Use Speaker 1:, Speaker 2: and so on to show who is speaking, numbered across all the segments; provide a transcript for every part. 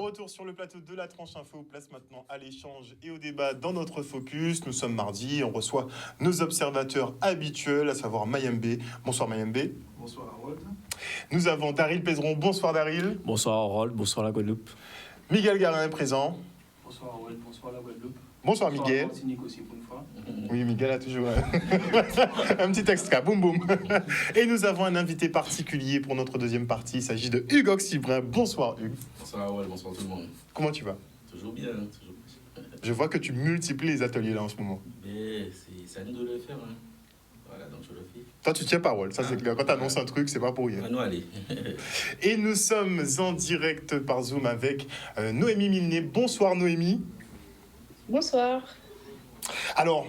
Speaker 1: retour sur le plateau de la tranche info, place maintenant à l'échange et au débat dans notre focus. Nous sommes mardi, on reçoit nos observateurs habituels, à savoir Mayembe. Bonsoir Mayembe.
Speaker 2: Bonsoir Harold.
Speaker 1: Nous avons Daryl Pézeron. Bonsoir Daryl.
Speaker 3: Bonsoir Harold, bonsoir la Guadeloupe.
Speaker 1: Miguel Garin est présent.
Speaker 2: Bonsoir Harold, bonsoir la Guadeloupe.
Speaker 1: Bonsoir Miguel.
Speaker 2: Bonsoir Nick aussi pour une fois.
Speaker 1: Oui, Miguel a toujours un petit extra, boum boum. Et nous avons un invité particulier pour notre deuxième partie. Il s'agit de Hugues Oxybrin. Bonsoir Hugues.
Speaker 4: Bonsoir Harold, bonsoir tout le monde.
Speaker 1: Comment tu vas?
Speaker 4: Toujours bien, toujours.
Speaker 1: Je vois que tu multiplies les ateliers là en ce moment.
Speaker 4: Mais c'est à nous de le faire. Hein. Voilà, donc je le fais.
Speaker 1: Toi, tu tiens parole, ça c'est clair. Quand tu annonces un truc, c'est pas pour rien.
Speaker 4: À nous aller.
Speaker 1: Et nous sommes en direct par Zoom avec Noémie Milnet. Bonsoir Noémie.
Speaker 5: Bonsoir.
Speaker 1: Alors,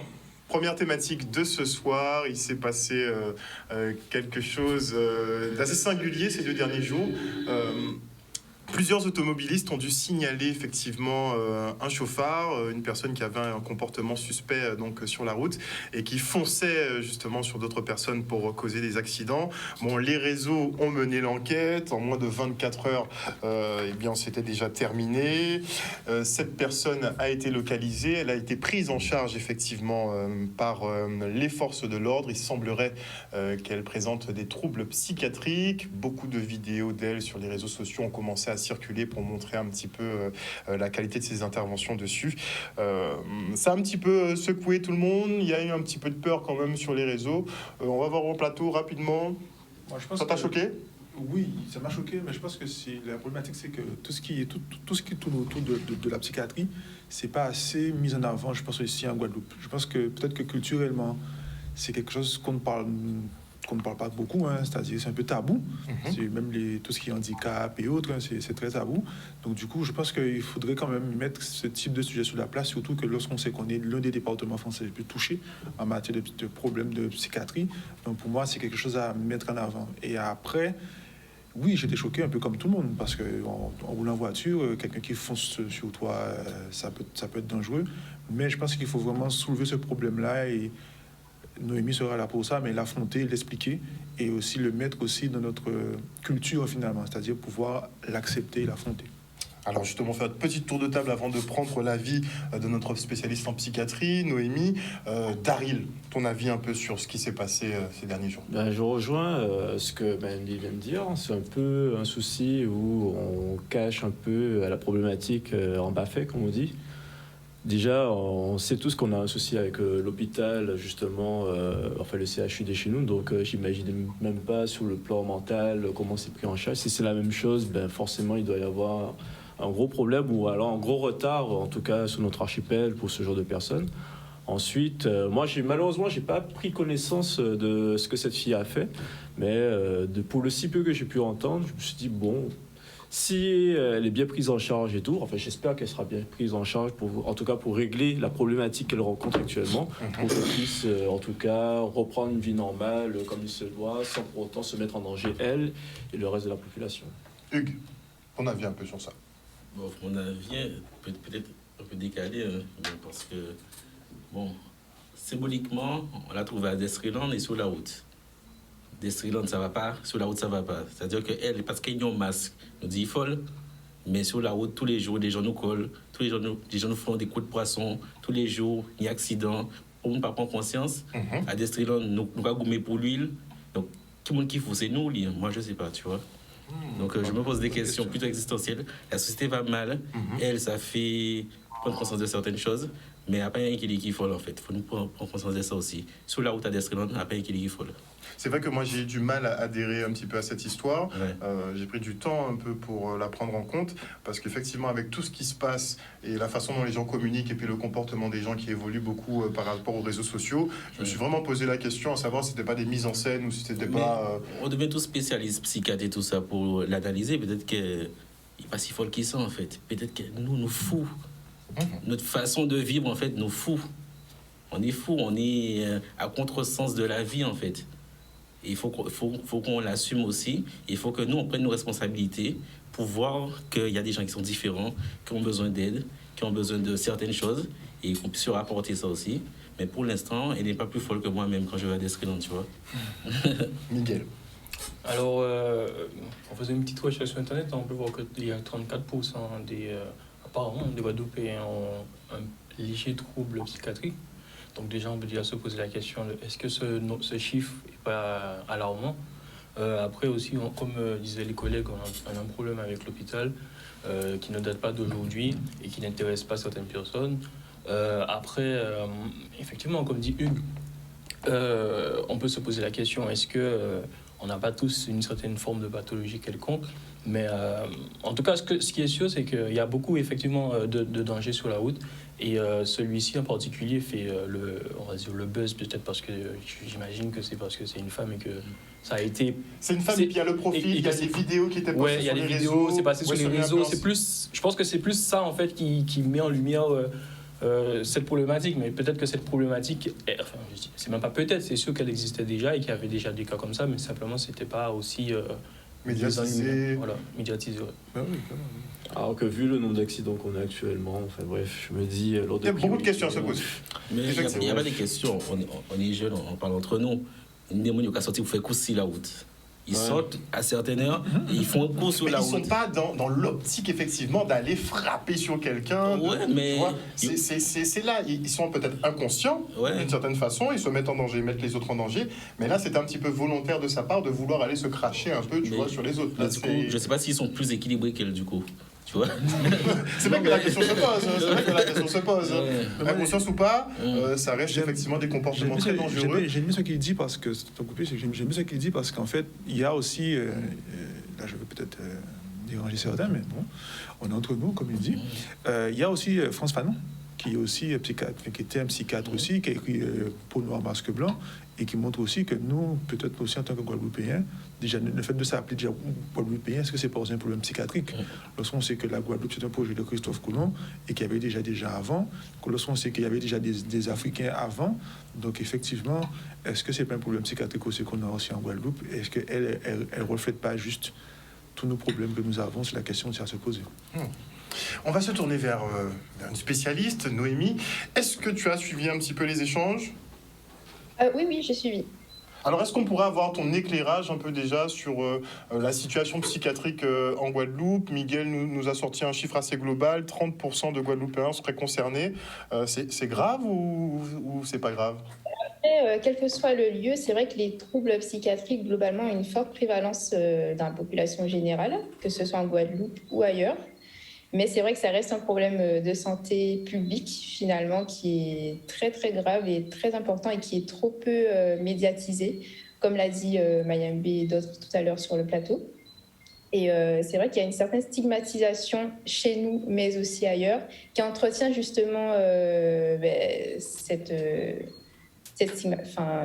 Speaker 1: première thématique de ce soir, il s'est passé quelque chose d'assez singulier ces 2 derniers jours. Plusieurs automobilistes ont dû signaler effectivement un chauffard, une personne qui avait un comportement suspect donc sur la route et qui fonçait justement sur d'autres personnes pour causer des accidents. Bon, les réseaux ont mené l'enquête. En moins de 24 heures, eh bien, c'était déjà terminé. Cette personne a été localisée. Elle a été prise en charge effectivement par les forces de l'ordre. Il semblerait qu'elle présente des troubles psychiatriques. Beaucoup de vidéos d'elle sur les réseaux sociaux ont commencé à circuler pour montrer un petit peu la qualité de ses interventions dessus. Ça a un petit peu secoué tout le monde. Il y a eu un petit peu de peur quand même sur les réseaux. On va voir au plateau rapidement.
Speaker 6: Moi, je pense
Speaker 1: Ça t'a choqué?
Speaker 6: Oui, ça m'a choqué, mais je pense que la problématique, c'est que tout ce qui tourne autour de la psychiatrie, c'est pas assez mis en avant, je pense, ici en Guadeloupe. Je pense que peut-être que culturellement, c'est quelque chose qu'on ne parle pas beaucoup, hein, c'est-à-dire c'est un peu tabou. C'est même tout ce qui est handicap et autres, hein, c'est très tabou. Donc du coup, je pense qu'il faudrait quand même mettre ce type de sujet sur la place, surtout que lorsqu'on sait qu'on est l'un des départements français les plus touchés en matière de problèmes de psychiatrie. Donc pour moi, c'est quelque chose à mettre en avant. Et après, oui, j'étais choqué un peu comme tout le monde, parce qu'en roulant en voiture, quelqu'un qui fonce sur toi, ça peut être dangereux. Mais je pense qu'il faut vraiment soulever ce problème-là et Noémie sera là pour ça, mais l'affronter, l'expliquer et aussi le mettre aussi dans notre culture finalement, c'est-à-dire pouvoir l'accepter et l'affronter.
Speaker 1: Alors justement, faire un petit tour de table avant de prendre l'avis de notre spécialiste en psychiatrie, Noémie. Daryl, ton avis un peu sur ce qui s'est passé ces derniers jours?
Speaker 3: Je rejoins ce que Mandy vient de dire. C'est un peu un souci où on cache un peu la problématique en bas fait, comme on dit. Déjà, on sait tous qu'on a un souci avec l'hôpital, justement, enfin le CHU de chez nous, donc j'imagine même pas sur le plan mental comment c'est pris en charge. Si c'est la même chose, forcément il doit y avoir un gros problème ou alors un gros retard, en tout cas sur notre archipel pour ce genre de personnes. Ensuite, moi malheureusement, j'ai pas pris connaissance de ce que cette fille a fait, mais pour le si peu que j'ai pu entendre, je me suis dit bon. Si elle est bien prise en charge et tout, enfin j'espère qu'elle sera bien prise en charge, en tout cas pour régler la problématique qu'elle rencontre actuellement, pour qu'elle puisse en tout cas reprendre une vie normale comme il se doit, sans pour autant se mettre en danger elle et le reste de la population.
Speaker 1: Hugues, ton avis un peu sur ça?
Speaker 4: Bon, mon avis peut-être un peu décalé, hein, parce que, bon, symboliquement, on l'a trouvé à Destreland et sur la route. Destreland, ça va pas, sur la route, ça va pas. C'est-à-dire qu'elle, parce qu'elle a un masque, nous dit folle, mais sur la route, tous les jours, des gens nous collent, tous les jours, des gens nous font des coups de poisson, tous les jours, il y a accident, on ne pas prendre conscience. À Destreland, nous avons gommé pour l'huile. Donc, tout le monde qui fout, c'est nous, lui. Moi, je sais pas, tu vois. Donc, je me pose des questions plutôt existentielles. La société va mal, elle, ça fait prendre conscience de certaines choses, mais après, il y a un qui dit qu'il faut, en fait. Il faut nous prendre conscience de ça aussi. Sur la route à Destreland, après, il y a un qui dit qu'il faut.
Speaker 1: C'est vrai que moi j'ai eu du mal à adhérer un petit peu à cette histoire.
Speaker 4: Ouais.
Speaker 1: J'ai pris du temps un peu pour la prendre en compte parce qu'effectivement avec tout ce qui se passe et la façon dont les gens communiquent et puis le comportement des gens qui évolue beaucoup par rapport aux réseaux sociaux, je me suis vraiment posé la question à savoir si c'était pas des mises en scène ou si c'était pas...
Speaker 4: On devient tous spécialistes, psychiatres et tout ça pour l'analyser. Peut-être qu'il n'est pas si folle qu'il ça en fait. Peut-être que nous fous. Notre façon de vivre en fait nous fout. On est fous, on est à contresens de la vie en fait. Il faut qu'on l'assume aussi. Il faut que nous, on prenne nos responsabilités pour voir qu'il y a des gens qui sont différents, qui ont besoin d'aide, qui ont besoin de certaines choses, et qu'on puisse leur apporter ça aussi. Mais pour l'instant, elle n'est pas plus folle que moi-même quand je vais à Destreland, tu vois.
Speaker 1: Miguel.
Speaker 2: Alors, en faisant une petite recherche sur Internet, on peut voir qu'il y a 34% apparemment, des Guadeloupéens ont un léger trouble psychiatrique. Donc déjà, on peut déjà se poser la question, est-ce que ce chiffre n'est pas alarmant? Après aussi, comme disaient les collègues, on a un problème avec l'hôpital qui ne date pas d'aujourd'hui et qui n'intéresse pas certaines personnes. Après, effectivement, comme dit Hugues, on peut se poser la question, est-ce que on n'a pas tous une certaine forme de pathologie quelconque? Mais en tout cas, ce qui est sûr, c'est qu'il y a beaucoup effectivement de dangers sur la route. Et celui-ci en particulier fait on va dire le buzz, peut-être parce que j'imagine que c'est parce que c'est une femme et que ça a été...
Speaker 1: C'est une femme et puis il y a le profil, il y a des vidéos qui étaient passées sur les réseaux.
Speaker 2: Il y a des vidéos, c'est passé sur les réseaux. Je pense que c'est plus ça en fait qui met en lumière cette problématique. Mais peut-être que cette problématique, c'est même pas peut-être, c'est sûr qu'elle existait déjà et qu'il y avait déjà des cas comme ça, mais simplement c'était pas aussi...
Speaker 1: médiatisé.
Speaker 2: Voilà, médiatisé. Ouais.
Speaker 6: Ben oui, quand même.
Speaker 3: Alors que vu le nombre d'accidents qu'on a actuellement, enfin bref, je me dis...
Speaker 1: Il y a beaucoup de questions à se poser.
Speaker 4: Mais il y a pas des questions. On est jeunes, on parle entre nous. Une démon qui a sorti pour faire course sur la route. Ils sortent à certaines heures et ils font un cours sur
Speaker 1: Mais
Speaker 4: la
Speaker 1: ils
Speaker 4: route.
Speaker 1: ne sont pas dans l'optique, effectivement, d'aller frapper sur quelqu'un.
Speaker 4: Ouais, mais...
Speaker 1: Tu vois, c'est là, ils sont peut-être inconscients,
Speaker 4: Ouais.
Speaker 1: d'une certaine façon, ils se mettent en danger, ils mettent les autres en danger, mais là, c'est un petit peu volontaire de sa part de vouloir aller se cracher un peu, tu
Speaker 4: Mais-
Speaker 1: vois, sur les autres.
Speaker 4: Mais
Speaker 1: Là,
Speaker 4: du coup,
Speaker 1: c'est-
Speaker 4: je sais pas s'ils sont plus équilibrés qu'elle, du coup. Tu vois?
Speaker 1: C'est vrai que la question se pose, c'est vrai que la question se pose.
Speaker 4: Ouais.
Speaker 1: Inconscience ou pas,
Speaker 4: Ouais.
Speaker 1: ça reste
Speaker 6: J'aime-
Speaker 1: effectivement des
Speaker 6: J'aime
Speaker 1: comportements
Speaker 6: bien
Speaker 1: très dangereux.
Speaker 6: ce qu'il dit parce que j'aime bien ce qu'il dit parce qu'en fait il y a aussi là je vais peut-être déranger certains mais bon on est entre nous comme il dit il y a aussi France Fanon qui est aussi psychiatre, qui était un psychiatre aussi, qui a écrit Peau noire, masque blanc, et qui montre aussi que nous, peut-être aussi en tant que Guadeloupéens, déjà le fait de s'appeler déjà Guadeloupéens, est-ce que c'est pas aussi un problème psychiatrique? Lorsqu'on sait que la Guadeloupe, c'est un projet de Christophe Colomb, et qu'il y avait déjà avant, lorsqu'on sait qu'il y avait déjà des Africains avant, donc effectivement, est-ce que c'est pas un problème psychiatrique aussi qu'on a aussi en Guadeloupe? Est-ce qu'elle elle reflète pas juste tous nos problèmes que nous avons? C'est la question à se poser.
Speaker 1: On va se tourner vers une spécialiste, Noémie. Est-ce que tu as suivi un petit peu les échanges?
Speaker 5: Oui, j'ai suivi.
Speaker 1: Alors, est-ce qu'on pourrait avoir ton éclairage un peu déjà sur la situation psychiatrique en Guadeloupe? Miguel nous a sorti un chiffre assez global, 30% de Guadeloupéens seraient concernés. C'est grave ou c'est pas grave?
Speaker 5: Après, quel que soit le lieu, c'est vrai que les troubles psychiatriques, globalement, ont une forte prévalence dans la population générale, que ce soit en Guadeloupe ou ailleurs. Mais c'est vrai que ça reste un problème de santé publique, finalement, qui est très, très grave et très important et qui est trop peu médiatisé, comme l'a dit Mayembe et d'autres tout à l'heure sur le plateau. Et c'est vrai qu'il y a une certaine stigmatisation chez nous, mais aussi ailleurs, qui entretient justement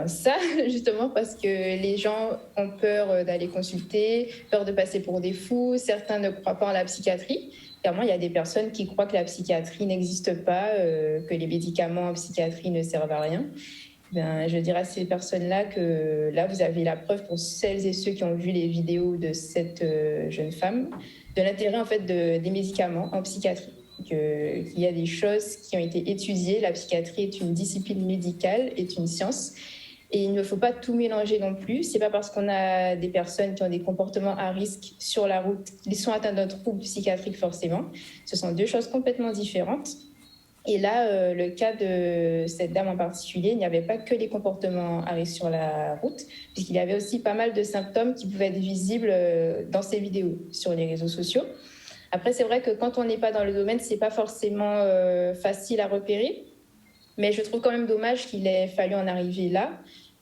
Speaker 5: ça, justement, parce que les gens ont peur d'aller consulter, peur de passer pour des fous, certains ne croient pas en la psychiatrie. Clairement, il y a des personnes qui croient que la psychiatrie n'existe pas, que les médicaments en psychiatrie ne servent à rien. Ben, je dirais à ces personnes-là que là, vous avez la preuve pour celles et ceux qui ont vu les vidéos de cette jeune femme, de l'intérêt en fait des médicaments en psychiatrie. Qu'il y a des choses qui ont été étudiées. La psychiatrie est une discipline médicale, est une science. Et il ne faut pas tout mélanger non plus. C'est pas parce qu'on a des personnes qui ont des comportements à risque sur la route qu'ils sont atteints d'un trouble psychiatrique forcément. Ce sont deux choses complètement différentes. Et là, le cas de cette dame en particulier, il n'y avait pas que les comportements à risque sur la route, puisqu'il y avait aussi pas mal de symptômes qui pouvaient être visibles dans ces vidéos sur les réseaux sociaux. Après, c'est vrai que quand on n'est pas dans le domaine, c'est pas forcément facile à repérer. Mais je trouve quand même dommage qu'il ait fallu en arriver là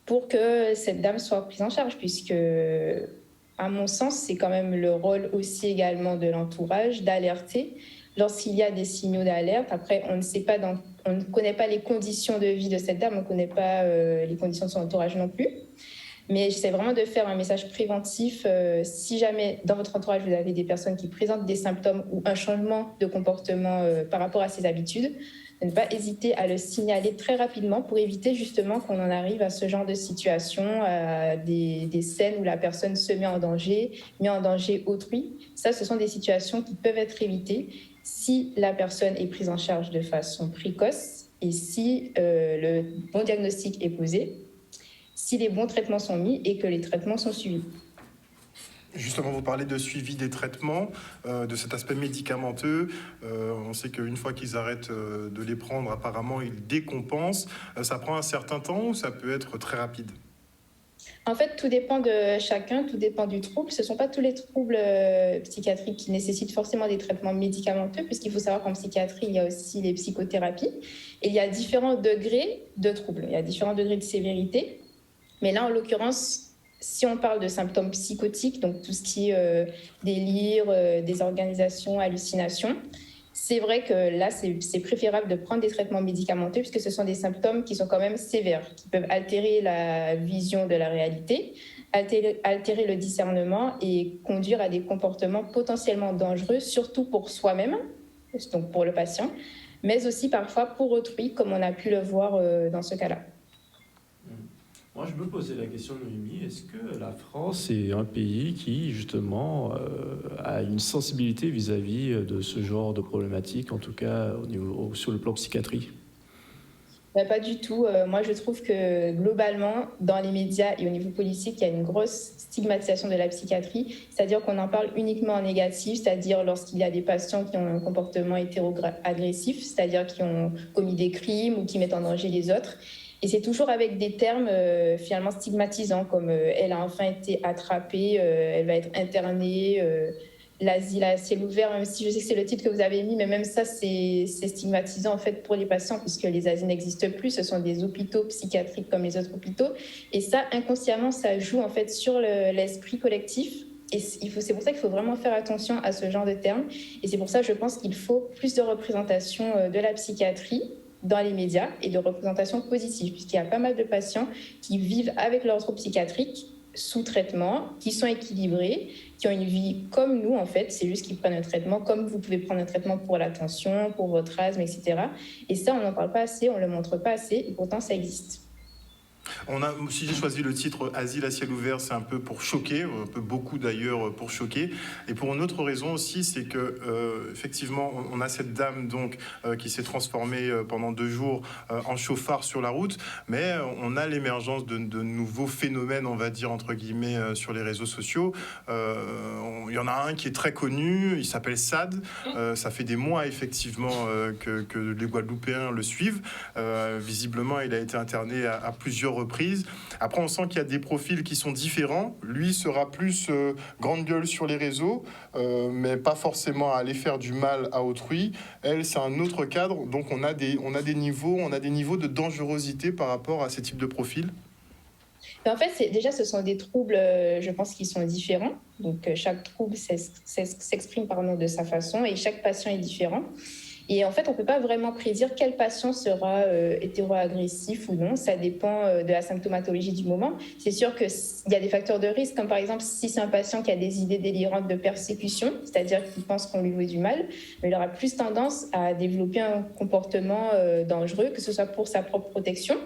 Speaker 5: pour que cette dame soit prise en charge, puisque, à mon sens, c'est quand même le rôle aussi également de l'entourage d'alerter lorsqu'il y a des signaux d'alerte. Après, on ne connaît pas les conditions de vie de cette dame, on ne connaît pas les conditions de son entourage non plus. Mais j'essaie vraiment de faire un message préventif. Si jamais dans votre entourage, vous avez des personnes qui présentent des symptômes ou un changement de comportement par rapport à ses habitudes, de ne pas hésiter à le signaler très rapidement pour éviter justement qu'on en arrive à ce genre de situation, à des scènes où la personne se met en danger autrui. Ça, ce sont des situations qui peuvent être évitées si la personne est prise en charge de façon précoce et si le bon diagnostic est posé, si les bons traitements sont mis et que les traitements sont suivis.
Speaker 1: Justement, vous parlez de suivi des traitements, de cet aspect médicamenteux. On sait qu'une fois qu'ils arrêtent de les prendre, apparemment, ils décompensent. Ça prend un certain temps ou ça peut être très rapide?
Speaker 5: En fait, tout dépend de chacun, tout dépend du trouble. Ce ne sont pas tous les troubles psychiatriques qui nécessitent forcément des traitements médicamenteux, puisqu'il faut savoir qu'en psychiatrie, il y a aussi les psychothérapies. Et il y a différents degrés de troubles, il y a différents degrés de sévérité. Mais là, en l'occurrence, si on parle de symptômes psychotiques, donc tout ce qui est délire, désorganisation, hallucination, c'est vrai que là, c'est préférable de prendre des traitements médicamenteux puisque ce sont des symptômes qui sont quand même sévères, qui peuvent altérer la vision de la réalité, altérer le discernement et conduire à des comportements potentiellement dangereux, surtout pour soi-même, donc pour le patient, mais aussi parfois pour autrui, comme on a pu le voir dans ce cas-là.
Speaker 3: Moi, je me posais la question, Noémie, est-ce que la France est un pays qui, justement, a une sensibilité vis-à-vis de ce genre de problématiques, en tout cas sur le plan psychiatrie?
Speaker 5: Pas du tout. Moi, je trouve que globalement, dans les médias et au niveau politique, il y a une grosse stigmatisation de la psychiatrie, c'est-à-dire qu'on en parle uniquement en négatif, c'est-à-dire lorsqu'il y a des patients qui ont un comportement hétéro-agressif, c'est-à-dire qui ont commis des crimes ou qui mettent en danger les autres. Et c'est toujours avec des termes finalement stigmatisants, comme elle a enfin été attrapée, elle va être internée, l'asile à ciel ouvert, même si je sais que c'est le titre que vous avez mis, mais même ça, c'est stigmatisant en fait pour les patients, puisque les asiles n'existent plus, ce sont des hôpitaux psychiatriques comme les autres hôpitaux. Et ça, inconsciemment, ça joue en fait sur l'esprit collectif. Et c'est pour ça qu'il faut vraiment faire attention à ce genre de termes. Et c'est pour ça, je pense qu'il faut plus de représentation de la psychiatrie dans les médias et de représentation positive, puisqu'il y a pas mal de patients qui vivent avec leurs troubles psychiatriques sous traitement, qui sont équilibrés, qui ont une vie comme nous, en fait. C'est juste qu'ils prennent un traitement comme vous pouvez prendre un traitement pour la tension, pour votre asthme, etc. Et ça, on n'en parle pas assez, on ne le montre pas assez, et pourtant, ça existe.
Speaker 1: Si j'ai choisi le titre Asile à ciel ouvert, c'est un peu pour choquer, un peu beaucoup d'ailleurs pour choquer. Et pour une autre raison aussi, c'est que effectivement, on a cette dame donc qui s'est transformée pendant 2 jours en chauffard sur la route, mais on a l'émergence de nouveaux phénomènes, on va dire entre guillemets, sur les réseaux sociaux. Il y en a un qui est très connu, il s'appelle Sad. Ça fait des mois effectivement que les Guadeloupéens le suivent. Visiblement, il a été interné à plusieurs reprises. Après, on sent qu'il y a des profils qui sont différents. Lui sera plus grande gueule sur les réseaux, mais pas forcément à aller faire du mal à autrui. Elle, c'est un autre cadre. Donc, on a des niveaux de dangerosité par rapport à ces types de profils.
Speaker 5: En fait, déjà, ce sont des troubles, je pense, qui sont différents. Donc, chaque trouble s'exprime de sa façon et chaque patient est différent. Et en fait, on ne peut pas vraiment prédire quel patient sera hétéro-agressif ou non. Ça dépend de la symptomatologie du moment. C'est sûr qu'il y a des facteurs de risque, comme par exemple si c'est un patient qui a des idées délirantes de persécution, c'est-à-dire qu'il pense qu'on lui veut du mal, mais il aura plus tendance à développer un comportement dangereux, que ce soit pour sa propre protection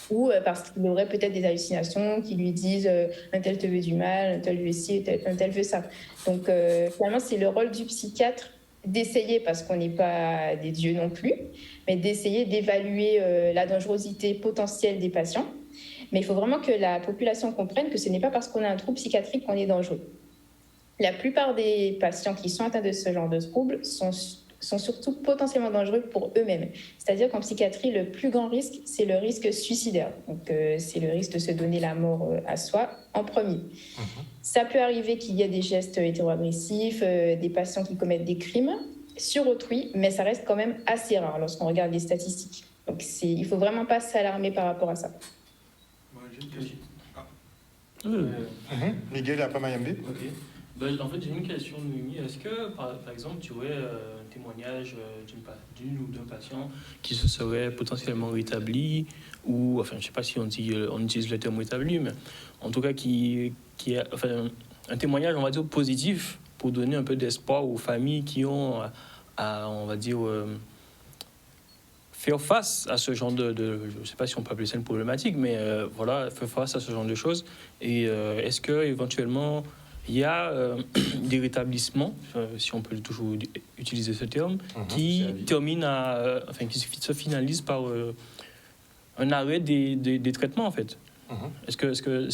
Speaker 5: ou parce qu'il aurait peut-être des hallucinations qui lui disent un tel te veut du mal, un tel veut ci, un tel veut ça. Donc finalement, c'est le rôle du psychiatre d'essayer, parce qu'on n'est pas des dieux non plus, mais d'essayer d'évaluer la dangerosité potentielle des patients. Mais il faut vraiment que la population comprenne que ce n'est pas parce qu'on a un trouble psychiatrique qu'on est dangereux. La plupart des patients qui sont atteints de ce genre de troubles sont surtout potentiellement dangereux pour eux-mêmes. C'est-à-dire qu'en psychiatrie, le plus grand risque, c'est le risque suicidaire. Donc, c'est le risque de se donner la mort à soi en premier. Ça peut arriver qu'il y ait des gestes hétéro-agressifs, des patients qui commettent des crimes sur autrui, mais ça reste quand même assez rare lorsqu'on regarde les statistiques. Donc, il ne faut vraiment pas s'alarmer par rapport à ça.
Speaker 1: Miguel Apamayambe.
Speaker 2: Ok. En fait, j'ai une question, Noémie. Est-ce que, par exemple, tu aurais un témoignage d'une ou d'un patient qui se serait potentiellement rétabli, ou, enfin, je ne sais pas si on utilise le terme rétabli, mais en tout cas, qui a, enfin, un témoignage, on va dire, positif pour donner un peu d'espoir aux familles qui ont, on va dire, faire face à ce genre de je ne sais pas si on peut appeler ça une problématique, mais voilà, faire face à ce genre de choses. Et est-ce que éventuellement il y a des rétablissements, si on peut toujours utiliser ce terme, qui se finalisent par un arrêt des traitements, en fait. Est-ce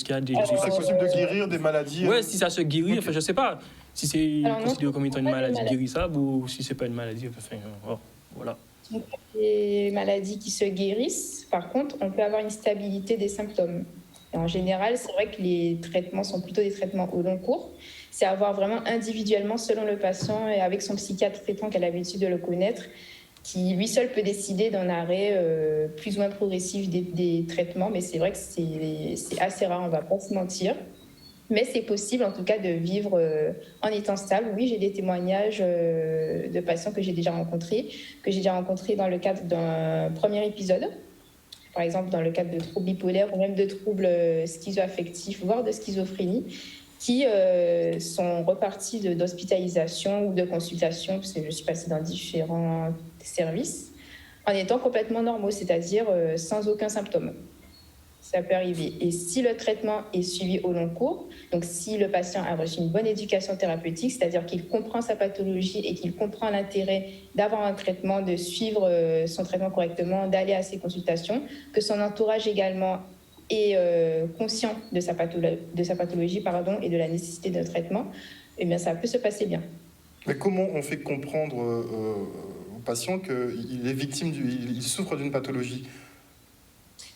Speaker 2: qu'il y a des...
Speaker 5: Alors,
Speaker 1: C'est possible de guérir des maladies.
Speaker 2: Ouais, si ça se guérit,
Speaker 1: Ok.
Speaker 2: enfin, je sais pas. Si c'est
Speaker 5: Alors, non,
Speaker 2: considéré comme étant une
Speaker 5: pas des
Speaker 2: maladie
Speaker 5: maladies.
Speaker 2: guérissable ou si c'est pas une maladie, enfin, voilà.
Speaker 5: Les maladies qui se guérissent, par contre, on peut avoir une stabilité des symptômes. Et en général, c'est vrai que les traitements sont plutôt des traitements au long cours. C'est à voir vraiment individuellement selon le patient et avec son psychiatre traitant qui a l'habitude de le connaître, qui lui seul peut décider d'un arrêt plus ou moins progressif des traitements. Mais c'est vrai que c'est assez rare, on ne va pas se mentir. Mais c'est possible en tout cas de vivre en étant stable. Oui, j'ai des témoignages de patients que j'ai déjà rencontrés dans le cadre d'un premier épisode. Par exemple, dans le cadre de troubles bipolaires ou même de troubles schizoaffectifs, voire de schizophrénie, qui sont repartis d'hospitalisation ou de consultation, parce que je suis passée dans différents services, en étant complètement normaux, c'est-à-dire sans aucun symptôme. Ça peut arriver. Et si le traitement est suivi au long cours, donc si le patient a reçu une bonne éducation thérapeutique, c'est-à-dire qu'il comprend sa pathologie et qu'il comprend l'intérêt d'avoir un traitement, de suivre son traitement correctement, d'aller à ses consultations, que son entourage également est conscient de sa pathologie et de la nécessité d'un traitement, eh bien ça peut se passer bien.
Speaker 1: Mais comment on fait comprendre au patient qu'il est victime, il souffre d'une pathologie?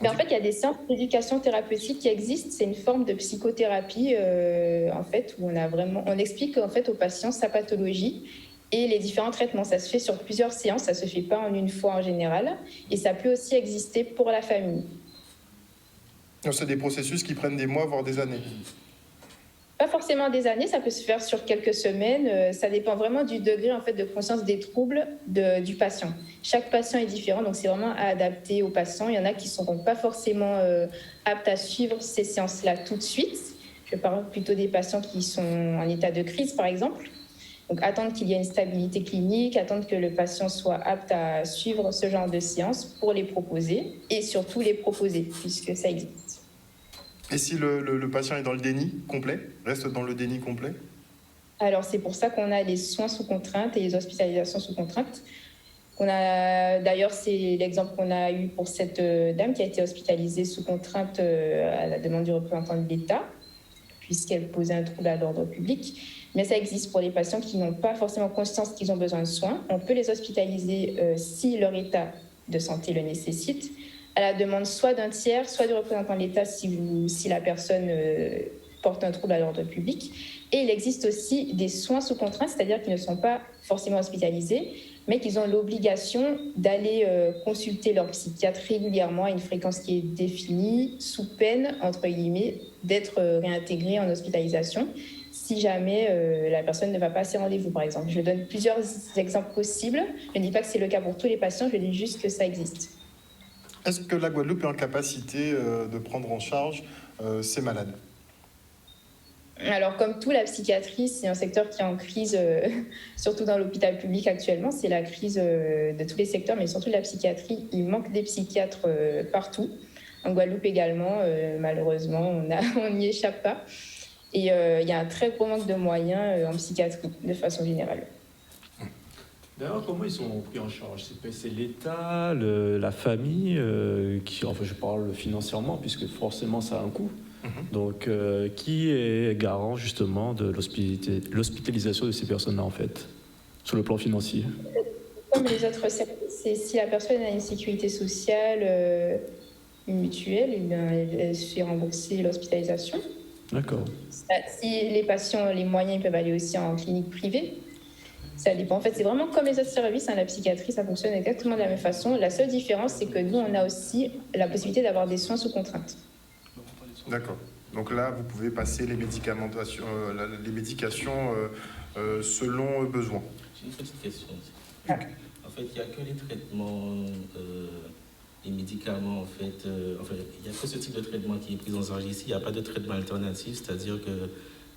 Speaker 5: Mais en fait, il y a des séances d'éducation thérapeutique qui existent. C'est une forme de psychothérapie, en fait, où on explique en fait au patient sa pathologie et les différents traitements. Ça se fait sur plusieurs séances, ça se fait pas en une fois en général, et ça peut aussi exister pour la famille.
Speaker 1: Donc, c'est des processus qui prennent des mois, voire des années.
Speaker 5: Pas forcément des années, ça peut se faire sur quelques semaines. Ça dépend vraiment du degré en fait, de conscience des troubles du patient. Chaque patient est différent, donc c'est vraiment à adapter au patient. Il y en a qui ne seront pas forcément aptes à suivre ces séances-là tout de suite. Je parle plutôt des patients qui sont en état de crise, par exemple. Donc attendre qu'il y ait une stabilité clinique, attendre que le patient soit apte à suivre ce genre de séances pour les proposer et surtout les proposer, puisque ça existe.
Speaker 1: Et si le patient est dans le déni complet, reste dans le déni complet?
Speaker 5: Alors, c'est pour ça qu'on a les soins sous contrainte et les hospitalisations sous contrainte. D'ailleurs, c'est l'exemple qu'on a eu pour cette dame qui a été hospitalisée sous contrainte à la demande du représentant de l'État, puisqu'elle posait un trouble à l'ordre public. Mais ça existe pour les patients qui n'ont pas forcément conscience qu'ils ont besoin de soins. On peut les hospitaliser si leur état de santé le nécessite, à la demande soit d'un tiers, soit du représentant de l'État si la personne porte un trouble à l'ordre public. Et il existe aussi des soins sous contrainte, c'est-à-dire qu'ils ne sont pas forcément hospitalisés, mais qu'ils ont l'obligation d'aller consulter leur psychiatre régulièrement à une fréquence qui est définie, sous peine, entre guillemets, d'être réintégrés en hospitalisation, si jamais la personne ne va pas à ses rendez-vous, par exemple. Je donne plusieurs exemples possibles. Je ne dis pas que c'est le cas pour tous les patients, je dis juste que ça existe.
Speaker 1: Est-ce que la Guadeloupe est en capacité de prendre en charge ces malades?
Speaker 5: Alors, comme tout, la psychiatrie, c'est un secteur qui est en crise, surtout dans l'hôpital public actuellement. C'est la crise de tous les secteurs, mais surtout de la psychiatrie. Il manque des psychiatres partout. En Guadeloupe également, malheureusement, on n'y échappe pas. Et il y a un très gros manque de moyens en psychiatrie, de façon générale.
Speaker 3: D'ailleurs, comment ils sont pris en charge? C'est l'État, la famille, enfin je parle financièrement, puisque forcément ça a un coût. Donc, qui est garant justement de l'hospitalisation de ces personnes-là, en fait, sur le plan financier?
Speaker 5: Comme les autres services, si la personne a une sécurité sociale, une mutuelle, elle se fait rembourser l'hospitalisation.
Speaker 3: D'accord.
Speaker 5: Si les patients ont les moyens, ils peuvent aller aussi en clinique privée. Ça dépend. En fait, c'est vraiment comme les autres services. La psychiatrie, ça fonctionne exactement de la même façon. La seule différence, c'est que nous, on a aussi la possibilité d'avoir des soins sous contrainte.
Speaker 1: D'accord. Donc là, vous pouvez passer les médications selon besoin.
Speaker 4: J'ai une petite question aussi. En fait, il n'y a que les traitements, les médicaments, en fait, il n'y a que ce type de traitement qui est pris en charge ici. Il n'y a pas de traitement alternatif, c'est-à-dire que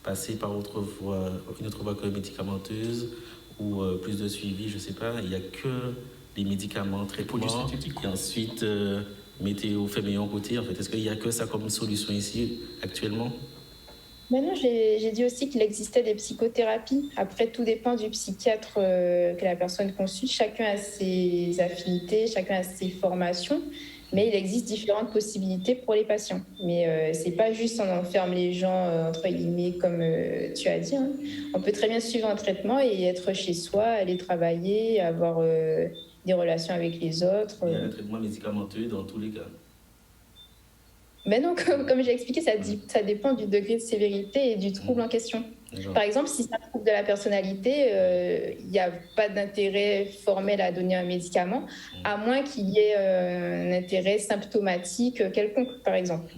Speaker 4: passer par une autre voie que médicamenteuse ou plus de suivi, je ne sais pas. Il n'y a que les médicaments, traitements, et ensuite météo fait meilleur côté. En fait, est-ce qu'il n'y a que ça comme solution ici actuellement?
Speaker 5: Maintenant, j'ai dit aussi qu'il existait des psychothérapies. Après, tout dépend du psychiatre que la personne consulte. Chacun a ses affinités, chacun a ses formations. Mais il existe différentes possibilités pour les patients. Mais c'est pas juste on enferme les gens, entre guillemets, comme tu as dit, hein. On peut très bien suivre un traitement et être chez soi, aller travailler, avoir des relations avec les autres.
Speaker 4: Il y a un traitement médicamenteux dans tous les cas.
Speaker 5: Mais non, comme j'ai expliqué, ça dépend du degré de sévérité et du trouble en question.
Speaker 4: Genre,
Speaker 5: Par exemple, si c'est un trouble de la personnalité, il n'y a pas d'intérêt formel à donner un médicament, à moins qu'il y ait un intérêt symptomatique quelconque, par exemple.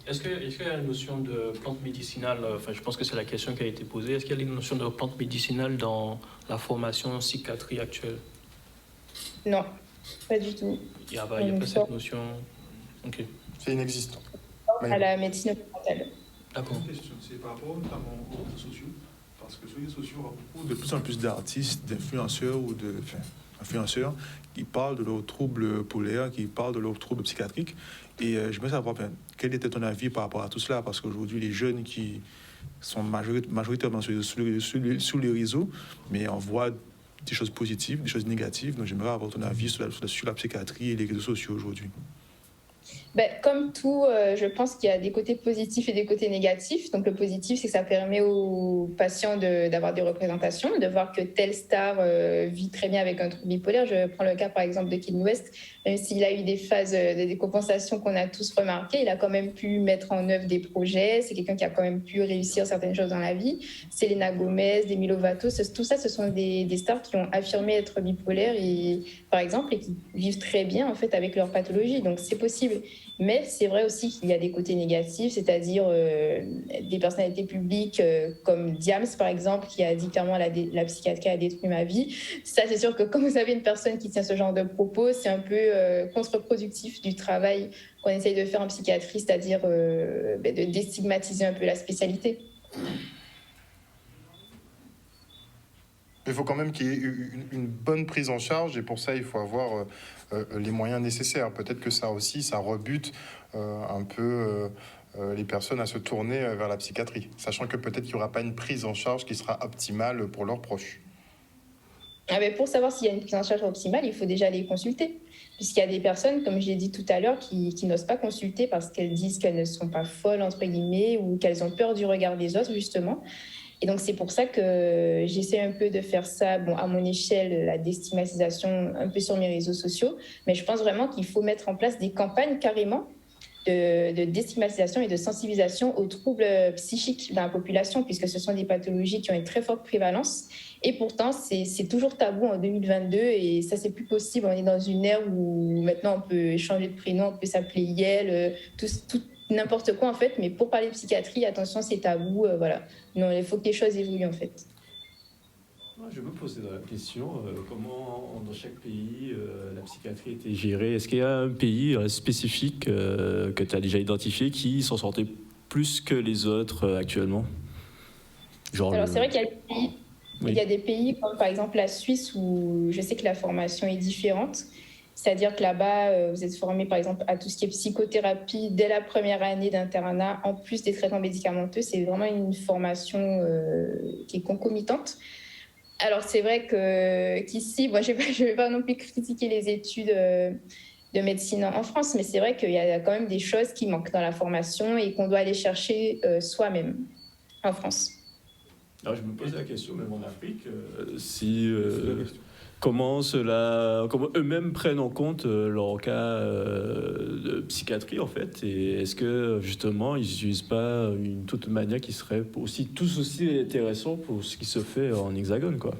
Speaker 2: Est-ce qu'il y a une notion de plante médicinale, enfin je pense que c'est la question qui a été posée, est-ce qu'il y a une notion de plante médicinale dans la formation en psychiatrie actuelle?
Speaker 5: Non, pas du tout.
Speaker 2: Il n'y a pas cette notion. Ok,
Speaker 1: C'est inexistant.
Speaker 5: À la médecine occidentale.
Speaker 2: d'accord.
Speaker 6: Une question, c'est par rapport notamment aux réseaux sociaux, parce que sur les réseaux sociaux, on voit beaucoup, de plus en plus d'artistes, d'influenceurs influenceurs qui parlent de leurs troubles polaires, qui parlent de leurs troubles psychiatriques. Et je me savoir, quel était ton avis par rapport à tout cela? Parce qu'aujourd'hui, les jeunes qui sont majoritairement sur les réseaux, mais on voit des choses positives, des choses négatives. Donc j'aimerais avoir ton avis sur la psychiatrie et les réseaux sociaux aujourd'hui.
Speaker 5: Ben, comme tout, je pense qu'il y a des côtés positifs et des côtés négatifs. Donc, le positif, c'est que ça permet aux patients d'avoir des représentations, de voir que telle star vit très bien avec un trouble bipolaire. Je prends le cas, par exemple, de Kanye West. Même s'il a eu des phases de décompensation qu'on a tous remarquées, il a quand même pu mettre en œuvre des projets. C'est quelqu'un qui a quand même pu réussir certaines choses dans la vie. Selena Gomez, Demi Lovato, tout ça, ce sont des stars qui ont affirmé être bipolaires, par exemple, et qui vivent très bien, en fait, avec leur pathologie. Donc, c'est possible. Mais c'est vrai aussi qu'il y a des côtés négatifs, c'est-à-dire des personnalités publiques comme Diams, par exemple, qui a dit clairement la psychiatrie a détruit ma vie. Ça, c'est sûr que quand vous avez une personne qui tient ce genre de propos, c'est un peu contre-productif du travail qu'on essaye de faire en psychiatrie, c'est-à-dire de déstigmatiser un peu la spécialité.
Speaker 1: Il faut quand même qu'il y ait une bonne prise en charge et pour ça, il faut avoir les moyens nécessaires. Peut-être que ça aussi, ça rebute un peu les personnes à se tourner vers la psychiatrie, sachant que peut-être qu'il n'y aura pas une prise en charge qui sera optimale pour leurs proches.
Speaker 5: Ah ben pour savoir s'il y a une prise en charge optimale, il faut déjà les consulter. Puisqu'il y a des personnes, comme je l'ai dit tout à l'heure, qui n'osent pas consulter parce qu'elles disent qu'elles ne sont pas folles, entre guillemets, ou qu'elles ont peur du regard des autres, justement. Et donc, c'est pour ça que j'essaie un peu de faire ça, bon, à mon échelle, la déstigmatisation un peu sur mes réseaux sociaux. Mais je pense vraiment qu'il faut mettre en place des campagnes carrément de déstigmatisation et de sensibilisation aux troubles psychiques dans la population, puisque ce sont des pathologies qui ont une très forte prévalence. Et pourtant, c'est toujours tabou en 2022 et ça, c'est plus possible. On est dans une ère où maintenant, on peut changer de prénom, on peut s'appeler Yel, tout n'importe quoi en fait, mais pour parler de psychiatrie, attention, c'est tabou, voilà. Non, il faut que les choses évoluent en fait.
Speaker 3: Je me posais la question, comment dans chaque pays la psychiatrie était gérée? Est-ce qu'il y a un pays spécifique que tu as déjà identifié qui s'en sortait plus que les autres actuellement?
Speaker 5: Alors c'est vrai qu'il y a des pays,
Speaker 3: Oui.
Speaker 5: il y a des pays comme par exemple la Suisse où je sais que la formation est différente. C'est-à-dire que là-bas, vous êtes formé, par exemple, à tout ce qui est psychothérapie dès la première année d'internat, en plus des traitements médicamenteux. C'est vraiment une formation qui est concomitante. Alors, c'est vrai qu'ici, moi, je ne vais pas non plus critiquer les études de médecine en France, mais c'est vrai qu'il y a quand même des choses qui manquent dans la formation et qu'on doit aller chercher soi-même en France.
Speaker 3: Alors, je me posais la question, même en Afrique, comment eux-mêmes prennent en compte leur cas de psychiatrie, en fait, et est-ce que, justement, ils n'utilisent pas une toute manière qui serait tout aussi intéressant pour ce qui se fait en Hexagone, quoi.